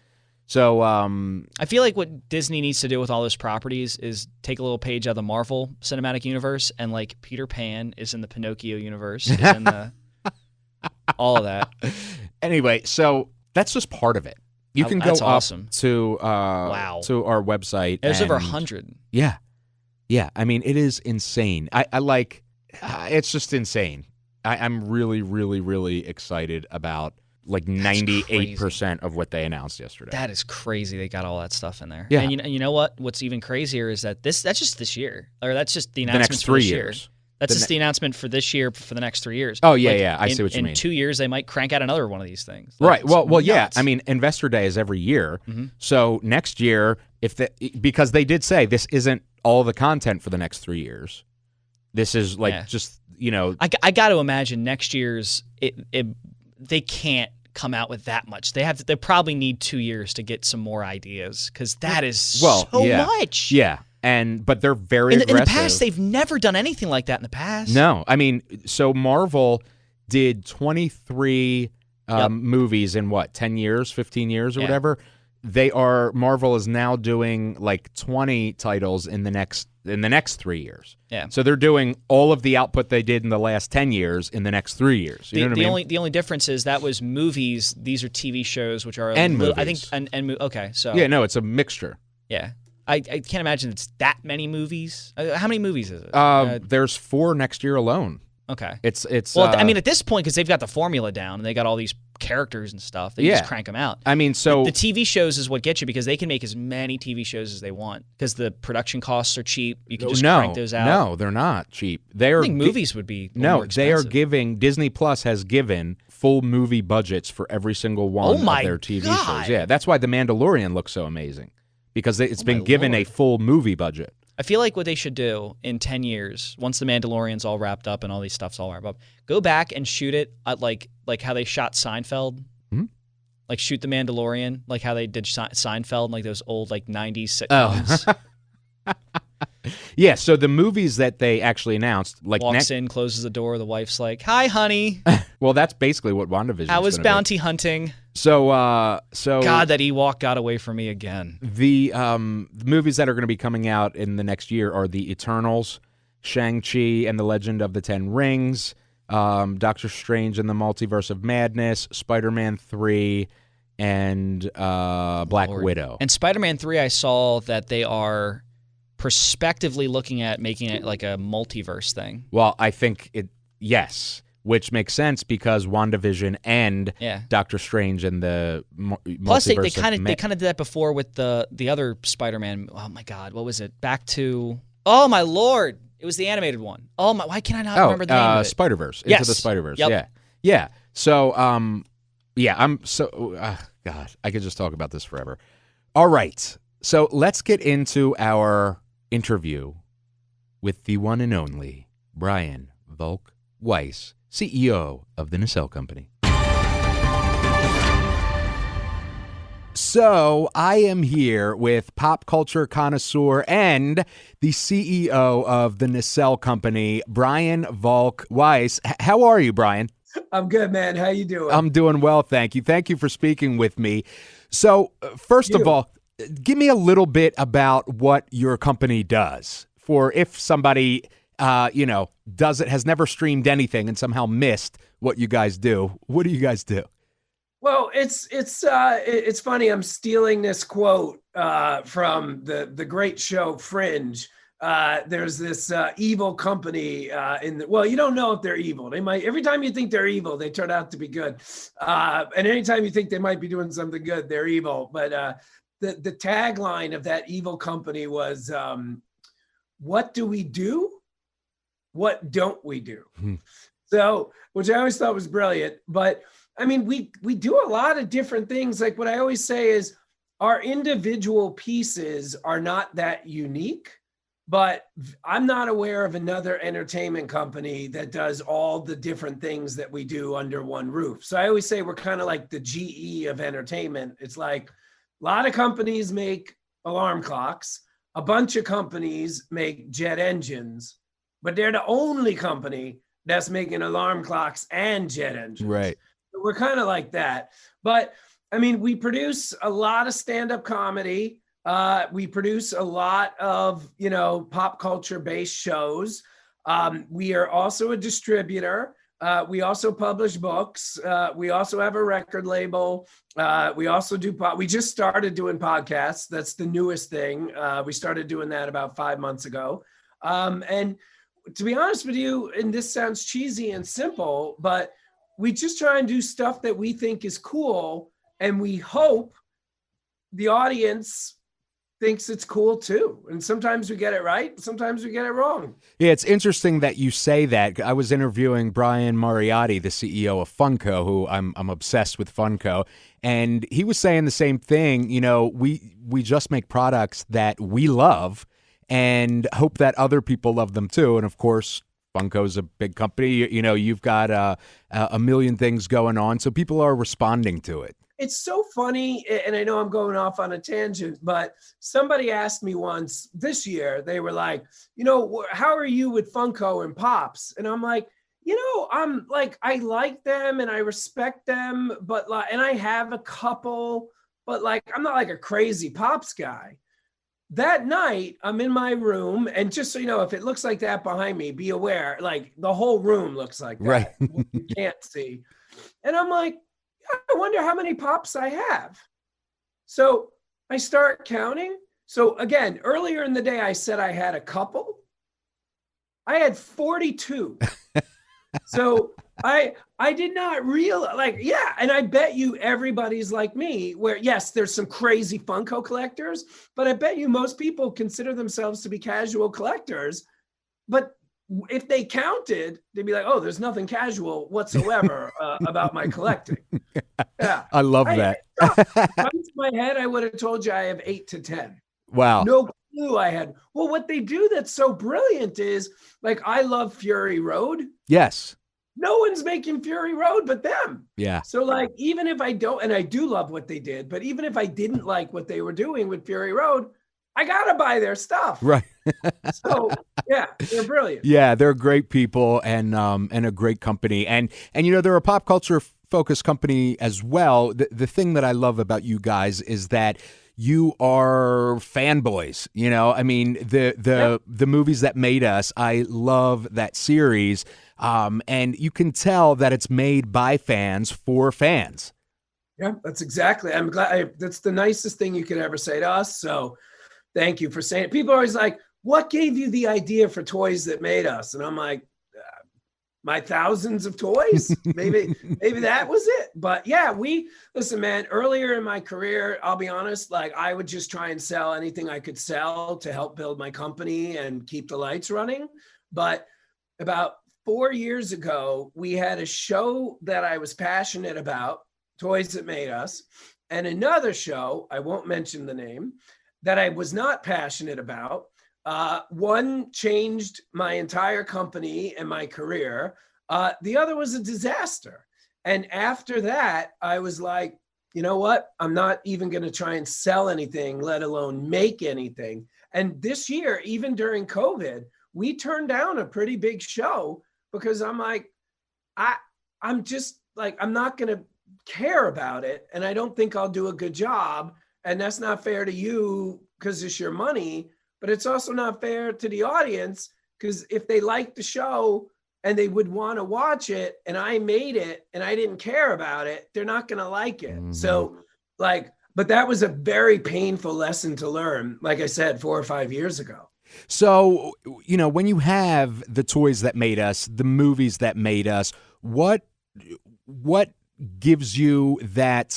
So I feel like what Disney needs to do with all those properties is take a little page out of the Marvel Cinematic Universe, and like Peter Pan is in the Pinocchio universe, is in the all of that. Anyway, so that's just part of it. You can go up to our website. There's over 100. Yeah. Yeah. I mean, it is insane. I like it's just insane. I'm really, really, really excited about like 98% of what they announced yesterday. That is crazy. They got all that stuff in there. Yeah. And you know what? What's even crazier is that that's just this year. Or that's just the announcement the next 3 years. That's just the announcement for this year for the next 3 years. Oh, yeah, I see what you mean. In 2 years, they might crank out another one of these things. Right. Well, yeah. I mean, Investor Day is every year. Mm-hmm. So next year, because they did say this isn't all the content for the next 3 years. This is just, I got to imagine next year's, they can't come out with that much. They probably need 2 years to get some more ideas because that is so much. Yeah. But they're very aggressive. In the past, they've never done anything like that in the past. No. I mean, so Marvel did 23 movies in 10 years, 15 years or whatever. Marvel is now doing like 20 titles in the next 3 years. Yeah. So they're doing all of the output they did in the last 10 years in the next 3 years. You know what I mean? The only difference is that was movies. These are TV shows, which are movies. I think okay. So yeah, no, it's a mixture. Yeah. I can't imagine it's that many movies. How many movies is it? There's 4 next year alone. Okay. It's well, I mean, at this point, because they've got the formula down and they got all these characters and stuff, they just crank them out. I mean, so the TV shows is what gets you because they can make as many TV shows as they want because the production costs are cheap. You can just crank those out. No, they're not cheap. I think movies would be more expensive. They are giving Disney Plus has given full movie budgets for every single one of their TV shows. Yeah, that's why The Mandalorian looks so amazing. Because it's been given a full movie budget. I feel like what they should do in 10 years, once The Mandalorian's all wrapped up and all these stuff's all wrapped up, go back and shoot it at like how they shot Seinfeld. Mm-hmm. Like shoot The Mandalorian, like how they did Seinfeld, like those old like 90s sitcoms. Oh. Yeah, so the movies that they actually announced, like walks in, closes the door, the wife's like, "Hi, honey." Well, that's basically what WandaVision is. How was bounty hunting? So God, that Ewok got away from me again. The movies that are going to be coming out in the next year are The Eternals, Shang-Chi and the Legend of the Ten Rings, Doctor Strange and the Multiverse of Madness, Spider-Man 3, and Black Widow. And Spider-Man 3, I saw that they are prospectively looking at making it like a multiverse thing. Well, I think yes. Which makes sense because WandaVision and Doctor Strange and the Plus, they kind of did that before with the other Spider-Man. Oh my God, what was it? Oh my Lord, it was the animated one. Oh my, why can I not remember the name of it? Spider-Verse. Yes. Into the Spider-Verse. Yep. Yeah. So I'm so God, I could just talk about this forever. All right, so let's get into our interview with the one and only Brian Volk Weiss, CEO of the Nacelle Company. So I am here with pop culture connoisseur and the CEO of the Nacelle Company, Brian Volk Weiss. How are you, Brian? I'm good, man. How you doing? I'm doing well, thank you. Thank you for speaking with me. So first of all, give me a little bit about what your company does for if somebody has never streamed anything and somehow missed what you guys do. What do you guys do? Well, it's funny. I'm stealing this quote from the great show Fringe. there's this evil company well, you don't know if they're evil. They might, every time you think they're evil, they turn out to be good. And anytime you think they might be doing something good, they're evil. But the tagline of that evil company was, what do we do? What don't we do? So, which I always thought was brilliant. But I mean, we do a lot of different things. Like what I always say is our individual pieces are not that unique, but I'm not aware of another entertainment company that does all the different things that we do under one roof. So I always say we're kind of like the GE of entertainment. It's like a lot of companies make alarm clocks. A bunch of companies make jet engines, but they're the only company that's making alarm clocks and jet engines. Right. So we're kind of like that. But I mean, we produce a lot of stand-up comedy. We produce a lot of, pop culture based shows. We are also a distributor. We also publish books. We also have a record label. We also do, we just started doing podcasts. That's the newest thing. We started doing that about 5 months ago. And to be honest with you, and this sounds cheesy and simple, but we just try and do stuff that we think is cool. And we hope the audience thinks it's cool too. And sometimes we get it right. Sometimes we get it wrong. Yeah, it's interesting that you say that. I was interviewing Brian Mariotti, the CEO of Funko, who I'm obsessed with Funko. And he was saying the same thing. We just make products that we love and hope that other people love them too. And of course, Funko's a big company. You've got a million things going on. So people are responding to it. It's so funny, and I know I'm going off on a tangent, but somebody asked me once this year, they were like, how are you with Funko and Pops? And I'm like, I'm like, I like them and I respect them, but and I have a couple, but I'm not like a crazy Pops guy. That night, I'm in my room, and just so you know, if it looks like that behind me, be aware, the whole room looks like that. Right. You can't see. And I'm like, I wonder how many Pops I have. So I start counting. So again, earlier in the day, I said I had a couple. I had 42. So I did not realize, and I bet you everybody's like me, where yes, there's some crazy Funko collectors, but I bet you most people consider themselves to be casual collectors. But if they counted, they'd be like, oh, there's nothing casual whatsoever about my collecting. Yeah. I love that. In my head, I would have told you I have 8 to 10. Wow. No clue I had. Well, what they do that's so brilliant is I love Fury Road. Yes. No one's making Fury Road but them. Yeah. So even if I don't, and I do love what they did, but even if I didn't like what they were doing with Fury Road, I gotta buy their stuff. Right. So yeah, they're brilliant. Yeah, they're great people and a great company. And they're a pop culture focused company as well. The thing that I love about you guys is that you are fanboys. I mean, the movies that made us, I love that series. And you can tell that it's made by fans for fans. Yeah, that's exactly. I'm glad. That's the nicest thing you could ever say to us. So thank you for saying it. People are always like, what gave you the idea for Toys That Made Us? And I'm like, my thousands of toys. Maybe that was it. But yeah, listen, man, earlier in my career, I'll be honest, I would just try and sell anything I could sell to help build my company and keep the lights running. But about 4 years ago, we had a show that I was passionate about, Toys That Made Us, and another show, I won't mention the name, that I was not passionate about. One changed my entire company and my career. The other was a disaster. And after that, I was like, you know what? I'm not even going to try and sell anything, let alone make anything. And this year, even during COVID, we turned down a pretty big show because I'm like, I'm just like, I'm not going to care about it. And I don't think I'll do a good job. And that's not fair to you because it's your money, but it's also not fair to the audience because if they like the show and they would want to watch it and I made it and I didn't care about it, they're not going to like it. Mm-hmm. So but that was a very painful lesson to learn, like I said, 4 or 5 years ago. So, when you have the toys that made us, the movies that made us, what gives you that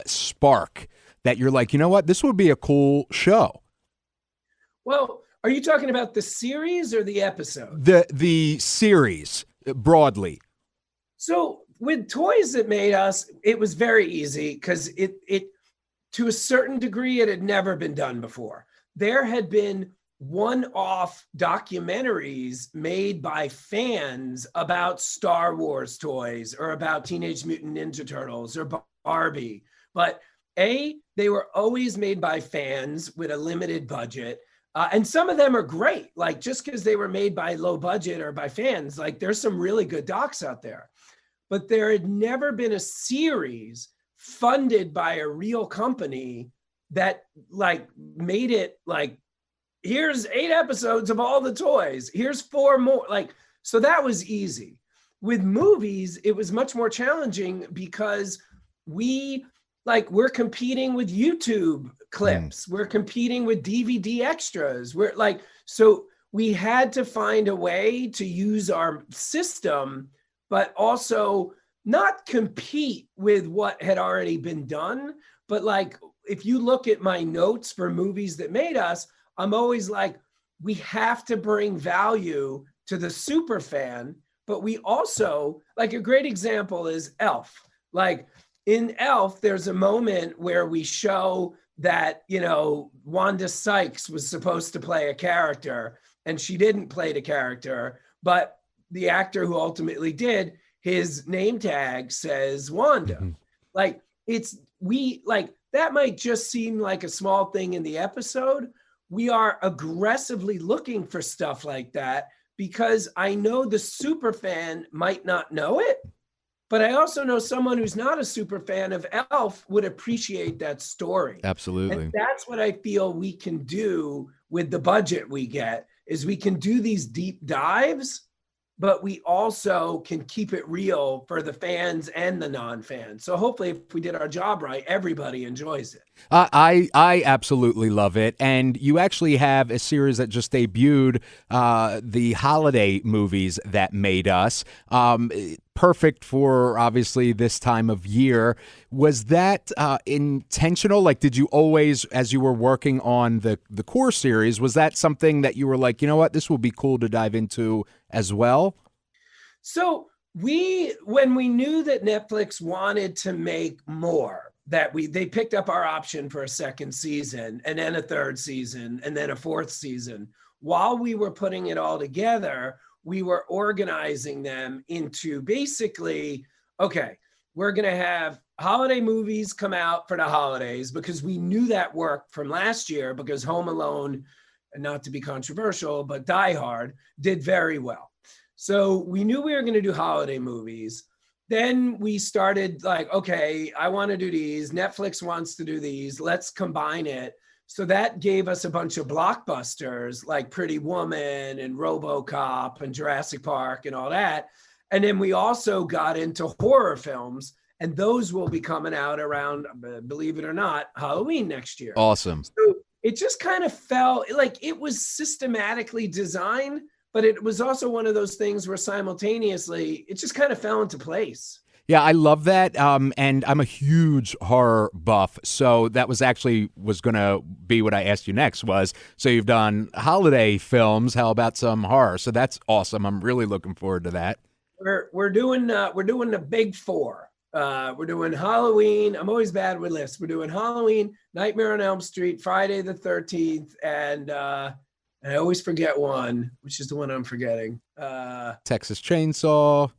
spark that you're like, you know what, this would be a cool show? Well, are you talking about the series or the episode? The series broadly. So with Toys That Made Us, it was very easy because it to a certain degree, it had never been done before. There had been one-off documentaries made by fans about Star Wars toys or about Teenage Mutant Ninja Turtles or Barbie. But they were always made by fans with a limited budget. And some of them are great. Like just because they were made by low budget or by fans, like there's some really good docs out there. But there had never been a series funded by a real company that like made it like, here's 8 episodes of all the toys. Here's 4 more. Like, so that was easy. With movies, it was much more challenging because we're competing with YouTube clips. We're competing with DVD extras. So we had to find a way to use our system, but also not compete with what had already been done. But like, if you look at my notes for movies that made us, I'm always like, we have to bring value to the super fan, but we also, like a great example is Elf. Like in Elf, there's a moment where we show that, Wanda Sykes was supposed to play a character and she didn't play the character, but the actor who ultimately did, his name tag says Wanda. Mm-hmm. Like that might just seem like a small thing in the episode. We are aggressively looking for stuff like that because I know the super fan might not know it, but I also know someone who's not a super fan of Elf would appreciate that story. Absolutely. And that's what I feel we can do with the budget we get, is we can do these deep dives, but we also can keep it real for the fans and the non-fans. So hopefully if we did our job right, everybody enjoys it. I absolutely love it. And you actually have a series that just debuted, the holiday movies that made us. Perfect for obviously this time of year. Was that intentional? Like, did you always, as you were working on the core series, was that something that you were like, you know what, this will be cool to dive into as well? So when we knew that Netflix wanted to make more, they picked up our option for a second season and then a third season and then a fourth season. While we were putting it all together, we were organizing them into basically, okay, we're going to have holiday movies come out for the holidays because we knew that worked from last year because Home Alone, and not to be controversial, but Die Hard did very well. So we knew we were going to do holiday movies. Then we started like, okay, I want to do these. Netflix wants to do these. Let's combine it. So that gave us a bunch of blockbusters like Pretty Woman and RoboCop and Jurassic Park and all that. And then we also got into horror films, and those will be coming out around, believe it or not, Halloween next year. Awesome. So it just kind of fell, like it was systematically designed, but it was also one of those things where simultaneously it just kind of fell into place. Yeah, I love that. And I'm a huge horror buff. So that was going to be what I asked you next was, so you've done holiday films. How about some horror? So that's awesome. I'm really looking forward to that. We're doing the big 4. We're doing Halloween. I'm always bad with lists. We're doing Halloween, Nightmare on Elm Street, Friday the 13th, and I always forget one, which is the one I'm forgetting. Texas Chainsaw.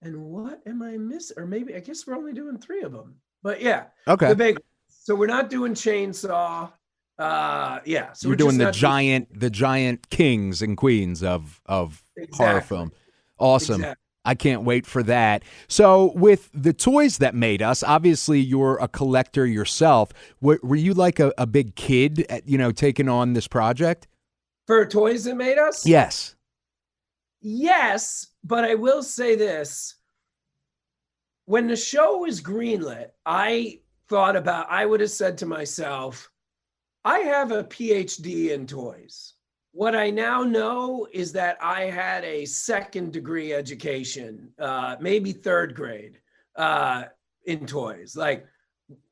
And what am I missing? Or maybe, I guess we're only doing 3 of them. But yeah. Okay. The big. So we're not doing Chainsaw. Yeah. So you're doing the giant kings and queens of exactly. horror film. Awesome. Exactly. I can't wait for that. So with the toys that made us, obviously you're a collector yourself. Were you like a big kid, taking on this project? For Toys That Made Us? Yes. Yes, but I will say this. When the show was greenlit, I would have said to myself, I have a PhD in toys. What I now know is that I had a second degree education, maybe third grade, in toys. Like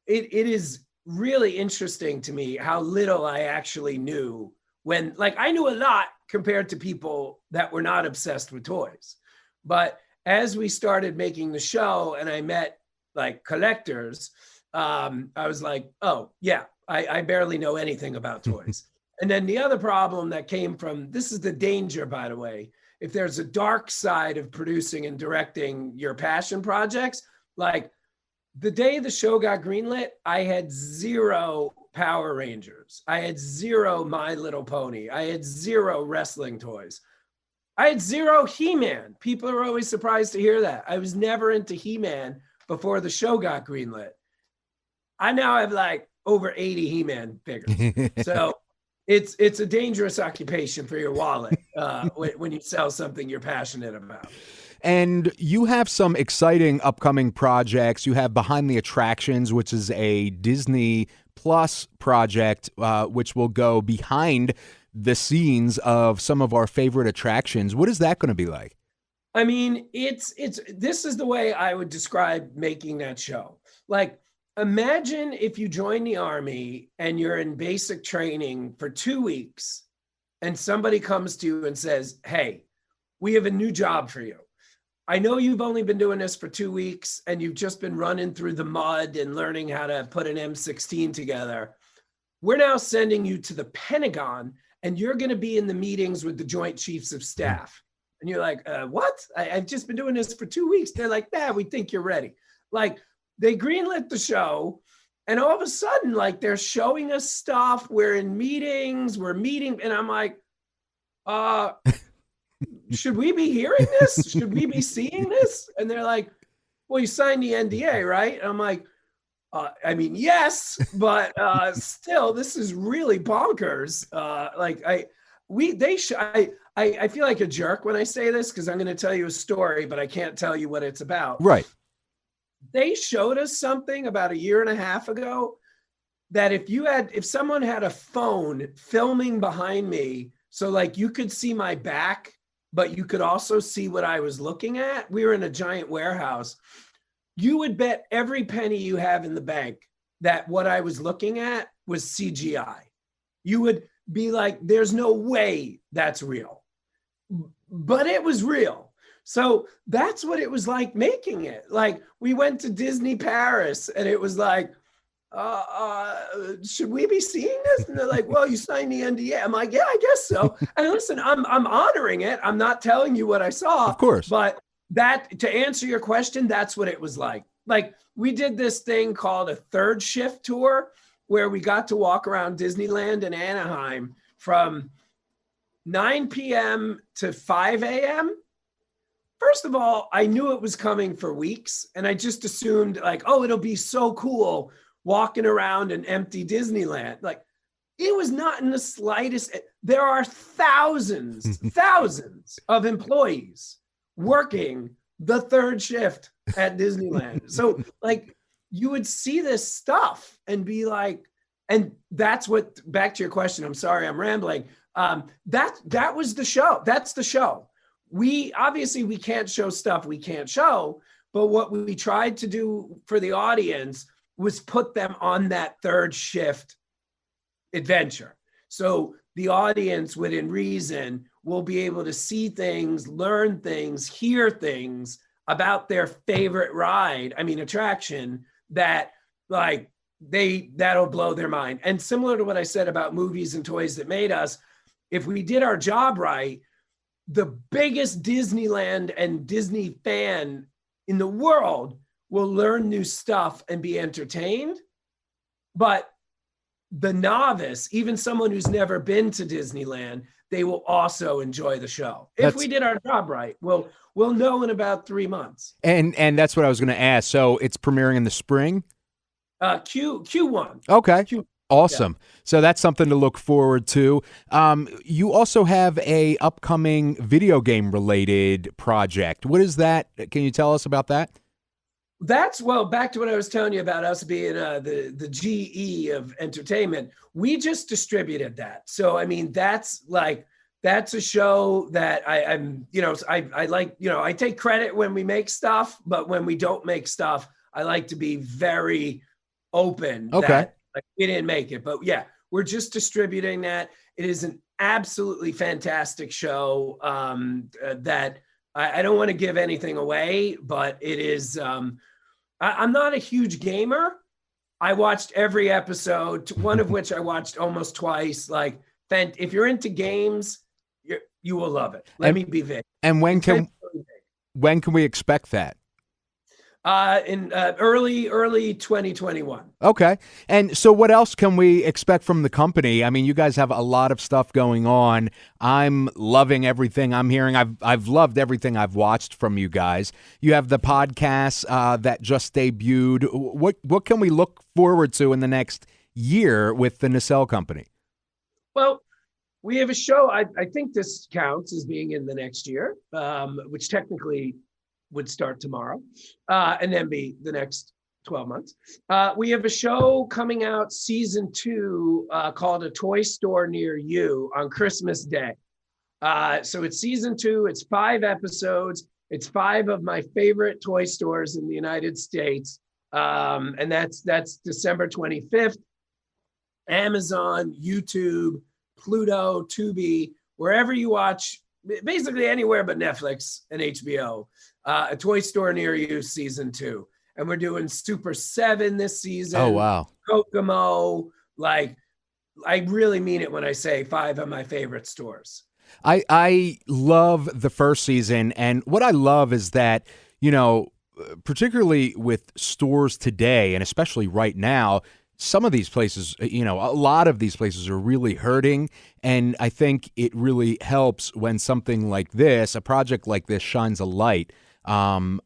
it is really interesting to me how little I actually knew when, like, I knew a lot compared to people that were not obsessed with toys. But as we started making the show and I met like collectors, I was like, oh yeah, I barely know anything about toys. And then the other problem that came from, this is the danger, by the way, if there's a dark side of producing and directing your passion projects, like the day the show got greenlit, I had 0 Power Rangers. I had 0 My Little Pony. I had 0 wrestling toys. I had 0 He-Man. People are always surprised to hear that. I was never into He-Man before the show got greenlit. I now have like over 80 He-Man figures. So it's a dangerous occupation for your wallet when you sell something you're passionate about. And you have some exciting upcoming projects. You have Behind the Attractions, which is a Disney Plus project, which will go behind the scenes of some of our favorite attractions. What is that going to be like? I mean, this is the way I would describe making that show. Like, imagine if you join the Army and you're in basic training for 2 weeks and somebody comes to you and says, hey, we have a new job for you. I know you've only been doing this for 2 weeks and you've just been running through the mud and learning how to put an M16 together. We're now sending you to the Pentagon and you're going to be in the meetings with the Joint Chiefs of Staff. And you're like, what? I've just been doing this for 2 weeks. They're like, we think you're ready. Like, they greenlit the show and all of a sudden, like, they're showing us stuff. We're in meetings, we're meeting. And I'm like, should we be hearing this? Should we be seeing this? And they're like, well, you signed the NDA, right? And I'm like, I mean, yes, but still, this is really bonkers. I feel like a jerk when I say this because I'm going to tell you a story, but I can't tell you what it's about. Right. They showed us something about 1.5 years ago that if someone had a phone filming behind me, so like you could see my back, but you could also see what I was looking at. We were in a giant warehouse. You would bet every penny you have in the bank that what I was looking at was CGI. You would be like, there's no way that's real. But it was real. So that's what it was like making it. Like, we went to Disney Paris and it was like, should we be seeing this? And they're like, well, you signed the NDA. I'm like, yeah, I guess so. And listen, I'm honoring it. I'm not telling you what I saw. Of course. But that, to answer your question, that's what it was like. Like, we did this thing called a third shift tour where we got to walk around Disneyland in Anaheim from 9 p.m. to 5 a.m. First of all, I knew it was coming for weeks, and I just assumed like, oh, it'll be so cool walking around an empty Disneyland. Like, it was not in the slightest. There are thousands of employees working the third shift at Disneyland. So like, you would see this stuff and be like, and that's what, back to your question, I'm sorry, I'm rambling. That was the show. That's the show. We can't show stuff we can't show, but what we tried to do for the audience was put them on that third shift adventure. So the audience, within reason, will be able to see things, learn things, hear things about their favorite attraction that like that'll blow their mind. And similar to what I said about movies and toys that made us, if we did our job right, the biggest Disneyland and Disney fan in the world will learn new stuff and be entertained. But the novice, even someone who's never been to Disneyland, they will also enjoy the show. If we did our job right, we'll know in about 3 months. And that's what I was going to ask. So it's premiering in the spring? Q1. Okay. Awesome. Yeah. So that's something to look forward to. You also have a upcoming video game related project. What is that? Can you tell us about that? Well, back to what I was telling you about us being the GE of entertainment. We just distributed that. So, I mean, that's a show that I'm, I like, I take credit when we make stuff, but when we don't make stuff, I like to be very open that we didn't make it. But yeah, we're just distributing that. It is an absolutely fantastic show that I don't want to give anything away, but it is, I'm not a huge gamer. I watched every episode, one of which I watched almost twice. Like, if you're into games, you will love it. Let me be vague. And when can we expect that? In early 2021. Okay. And so what else can we expect from the company? I mean, you guys have a lot of stuff going on. I'm loving everything I'm hearing. I've loved everything I've watched from you guys. You have the podcast that just debuted. What can we look forward to in the next year with the Nacelle Company? Well, we have a show. I think this counts as being in the next year, which technically would start tomorrow, and then be the next 12 months. We have a show coming out, season 2, called A Toy Store Near You on Christmas Day. So it's season 2, it's 5 episodes. It's 5 of my favorite toy stores in the United States. And that's December 25th. Amazon, YouTube, Pluto, Tubi, wherever you watch, basically anywhere but Netflix and HBO. A Toy Store Near You, season 2. And we're doing Super 7 this season. Oh, wow. Kokomo. Like, I really mean it when I say 5 of my favorite stores. I love the first season. And what I love is that, particularly with stores today, and especially right now, some of these places, a lot of these places are really hurting. And I think it really helps when something like this, a project like this, shines a light on,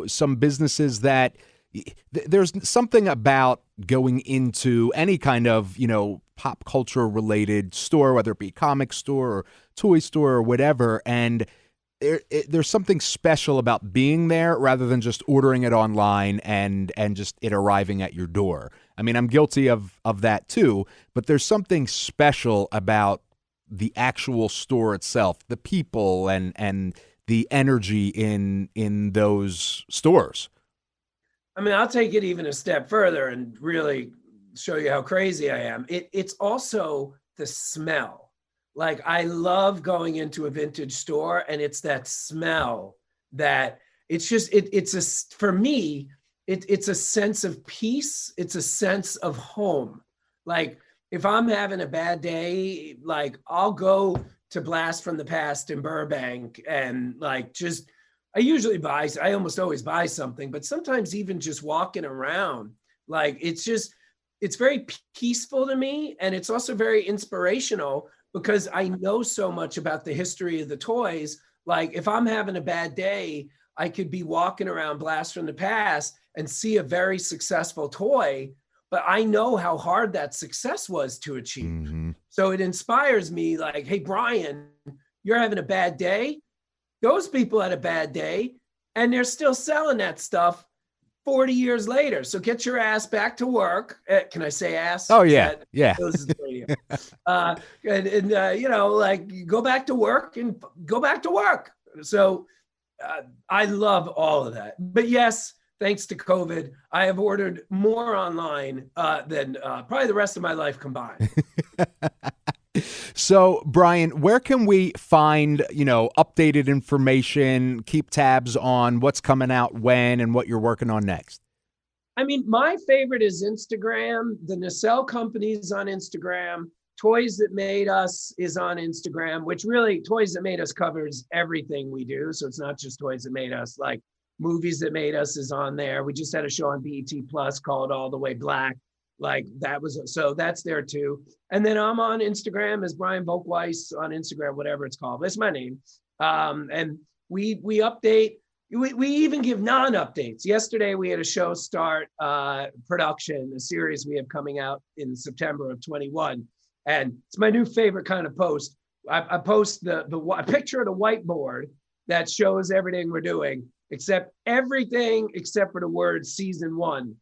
some businesses that there's something about going into any kind of, pop culture related store, whether it be comic store or toy store or whatever. And there's something special about being there rather than just ordering it online and just it arriving at your door. I mean, I'm guilty of that too, but there's something special about the actual store itself, the people and the energy in those stores. I mean, I'll take it even a step further and really show you how crazy I am. It's also the smell. Like, I love going into a vintage store, and it's that smell that it's just, for me, it's a sense of peace. It's a sense of home. Like, if I'm having a bad day, like, I'll go to Blast from the Past in Burbank and I almost always buy something, but sometimes even just walking around, like, it's very peaceful to me. And it's also very inspirational because I know so much about the history of the toys. Like, if I'm having a bad day, I could be walking around Blast from the Past and see a very successful toy, but I know how hard that success was to achieve. Mm-hmm. So it inspires me, like, hey, Brian, you're having a bad day. Those people had a bad day, and they're still selling that stuff 40 years later. So get your ass back to work. Can I say ass? Oh, yeah. Yeah. Go back to work and go back to work. So I love all of that. But yes, thanks to COVID, I have ordered more online than probably the rest of my life combined. So, Brian, where can we find, updated information, keep tabs on what's coming out when and what you're working on next? I mean, my favorite is Instagram. The Nacelle Company is on Instagram. Toys That Made Us is on Instagram, which really, Toys That Made Us covers everything we do. So it's not just Toys That Made Us, like Movies That Made Us is on there. We just had a show on BET Plus called All the Way Black. So that's there too. And then I'm on Instagram as Brian Volk Weiss on Instagram, whatever it's called. That's my name. And we update. We even give non-updates. Yesterday we had a show start production, a series we have coming out in September of 21. And it's my new favorite kind of post. I post the picture of the whiteboard, that shows everything we're doing, except everything except for the word season 1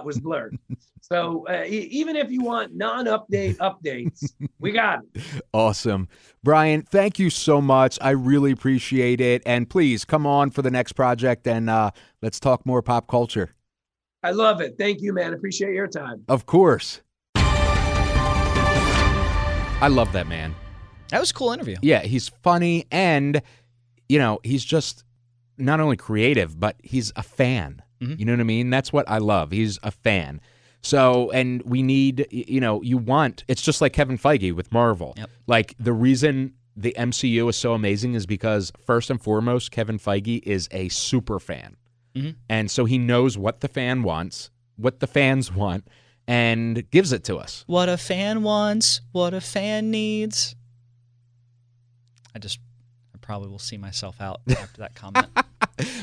was blurred. So even if you want non-update updates, we got it. Awesome. Brian, thank you so much. I really appreciate it. And please come on for the next project and let's talk more pop culture. I love it. Thank you, man. Appreciate your time. Of course. I love that man. That was a cool interview. Yeah, he's funny and, he's just not only creative, but he's a fan. Mm-hmm. You know what I mean? That's what I love. He's a fan. So, and we need, it's just like Kevin Feige with Marvel. Yep. Like, the reason the MCU is so amazing is because, first and foremost, Kevin Feige is a super fan. Mm-hmm. And so he knows what the fan wants, what the fans want, and gives it to us. What a fan wants, what a fan needs. I probably will see myself out after that comment.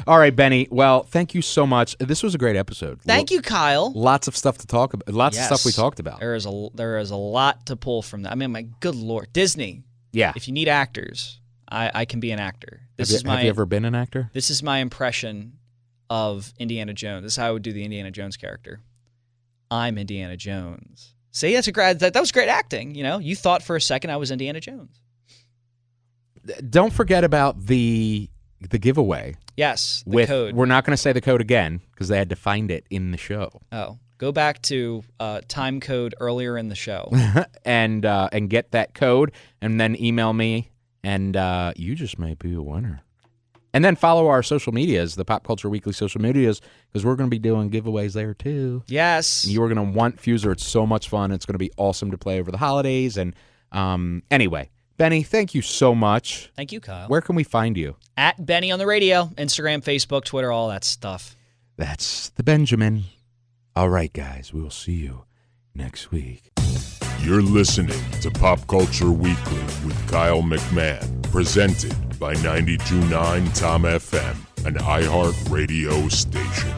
All right, Benny. Well, thank you so much. This was a great episode. Thank you, Kyle. Lots of stuff to talk about. Lots of stuff we talked about. There is a lot to pull from that. I mean, my good Lord. Disney. Yeah. If you need actors, I can be an actor. Have you ever been an actor? This is my impression of Indiana Jones. This is how I would do the Indiana Jones character. I'm Indiana Jones. See, that was great acting. You thought for a second I was Indiana Jones. Don't forget about the giveaway. Yes, the code. We're not going to say the code again because they had to find it in the show. Oh, go back to time code earlier in the show and get that code, and then email me, and you just may be a winner. And then follow our social medias, the Pop Culture Weekly social medias, because we're going to be doing giveaways there too. Yes. And you are going to want Fuser. It's so much fun. It's going to be awesome to play over the holidays. And anyway, Benny, thank you so much. Thank you, Kyle. Where can we find you? At Benny on the radio, Instagram, Facebook, Twitter, all that stuff. That's the Benjamin. All right, guys, we will see you next week. You're listening to Pop Culture Weekly with Kyle McMahon, presented by 92.9 Tom FM, an iHeart radio station.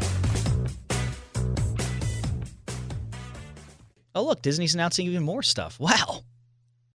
Oh, look, Disney's announcing even more stuff. Wow.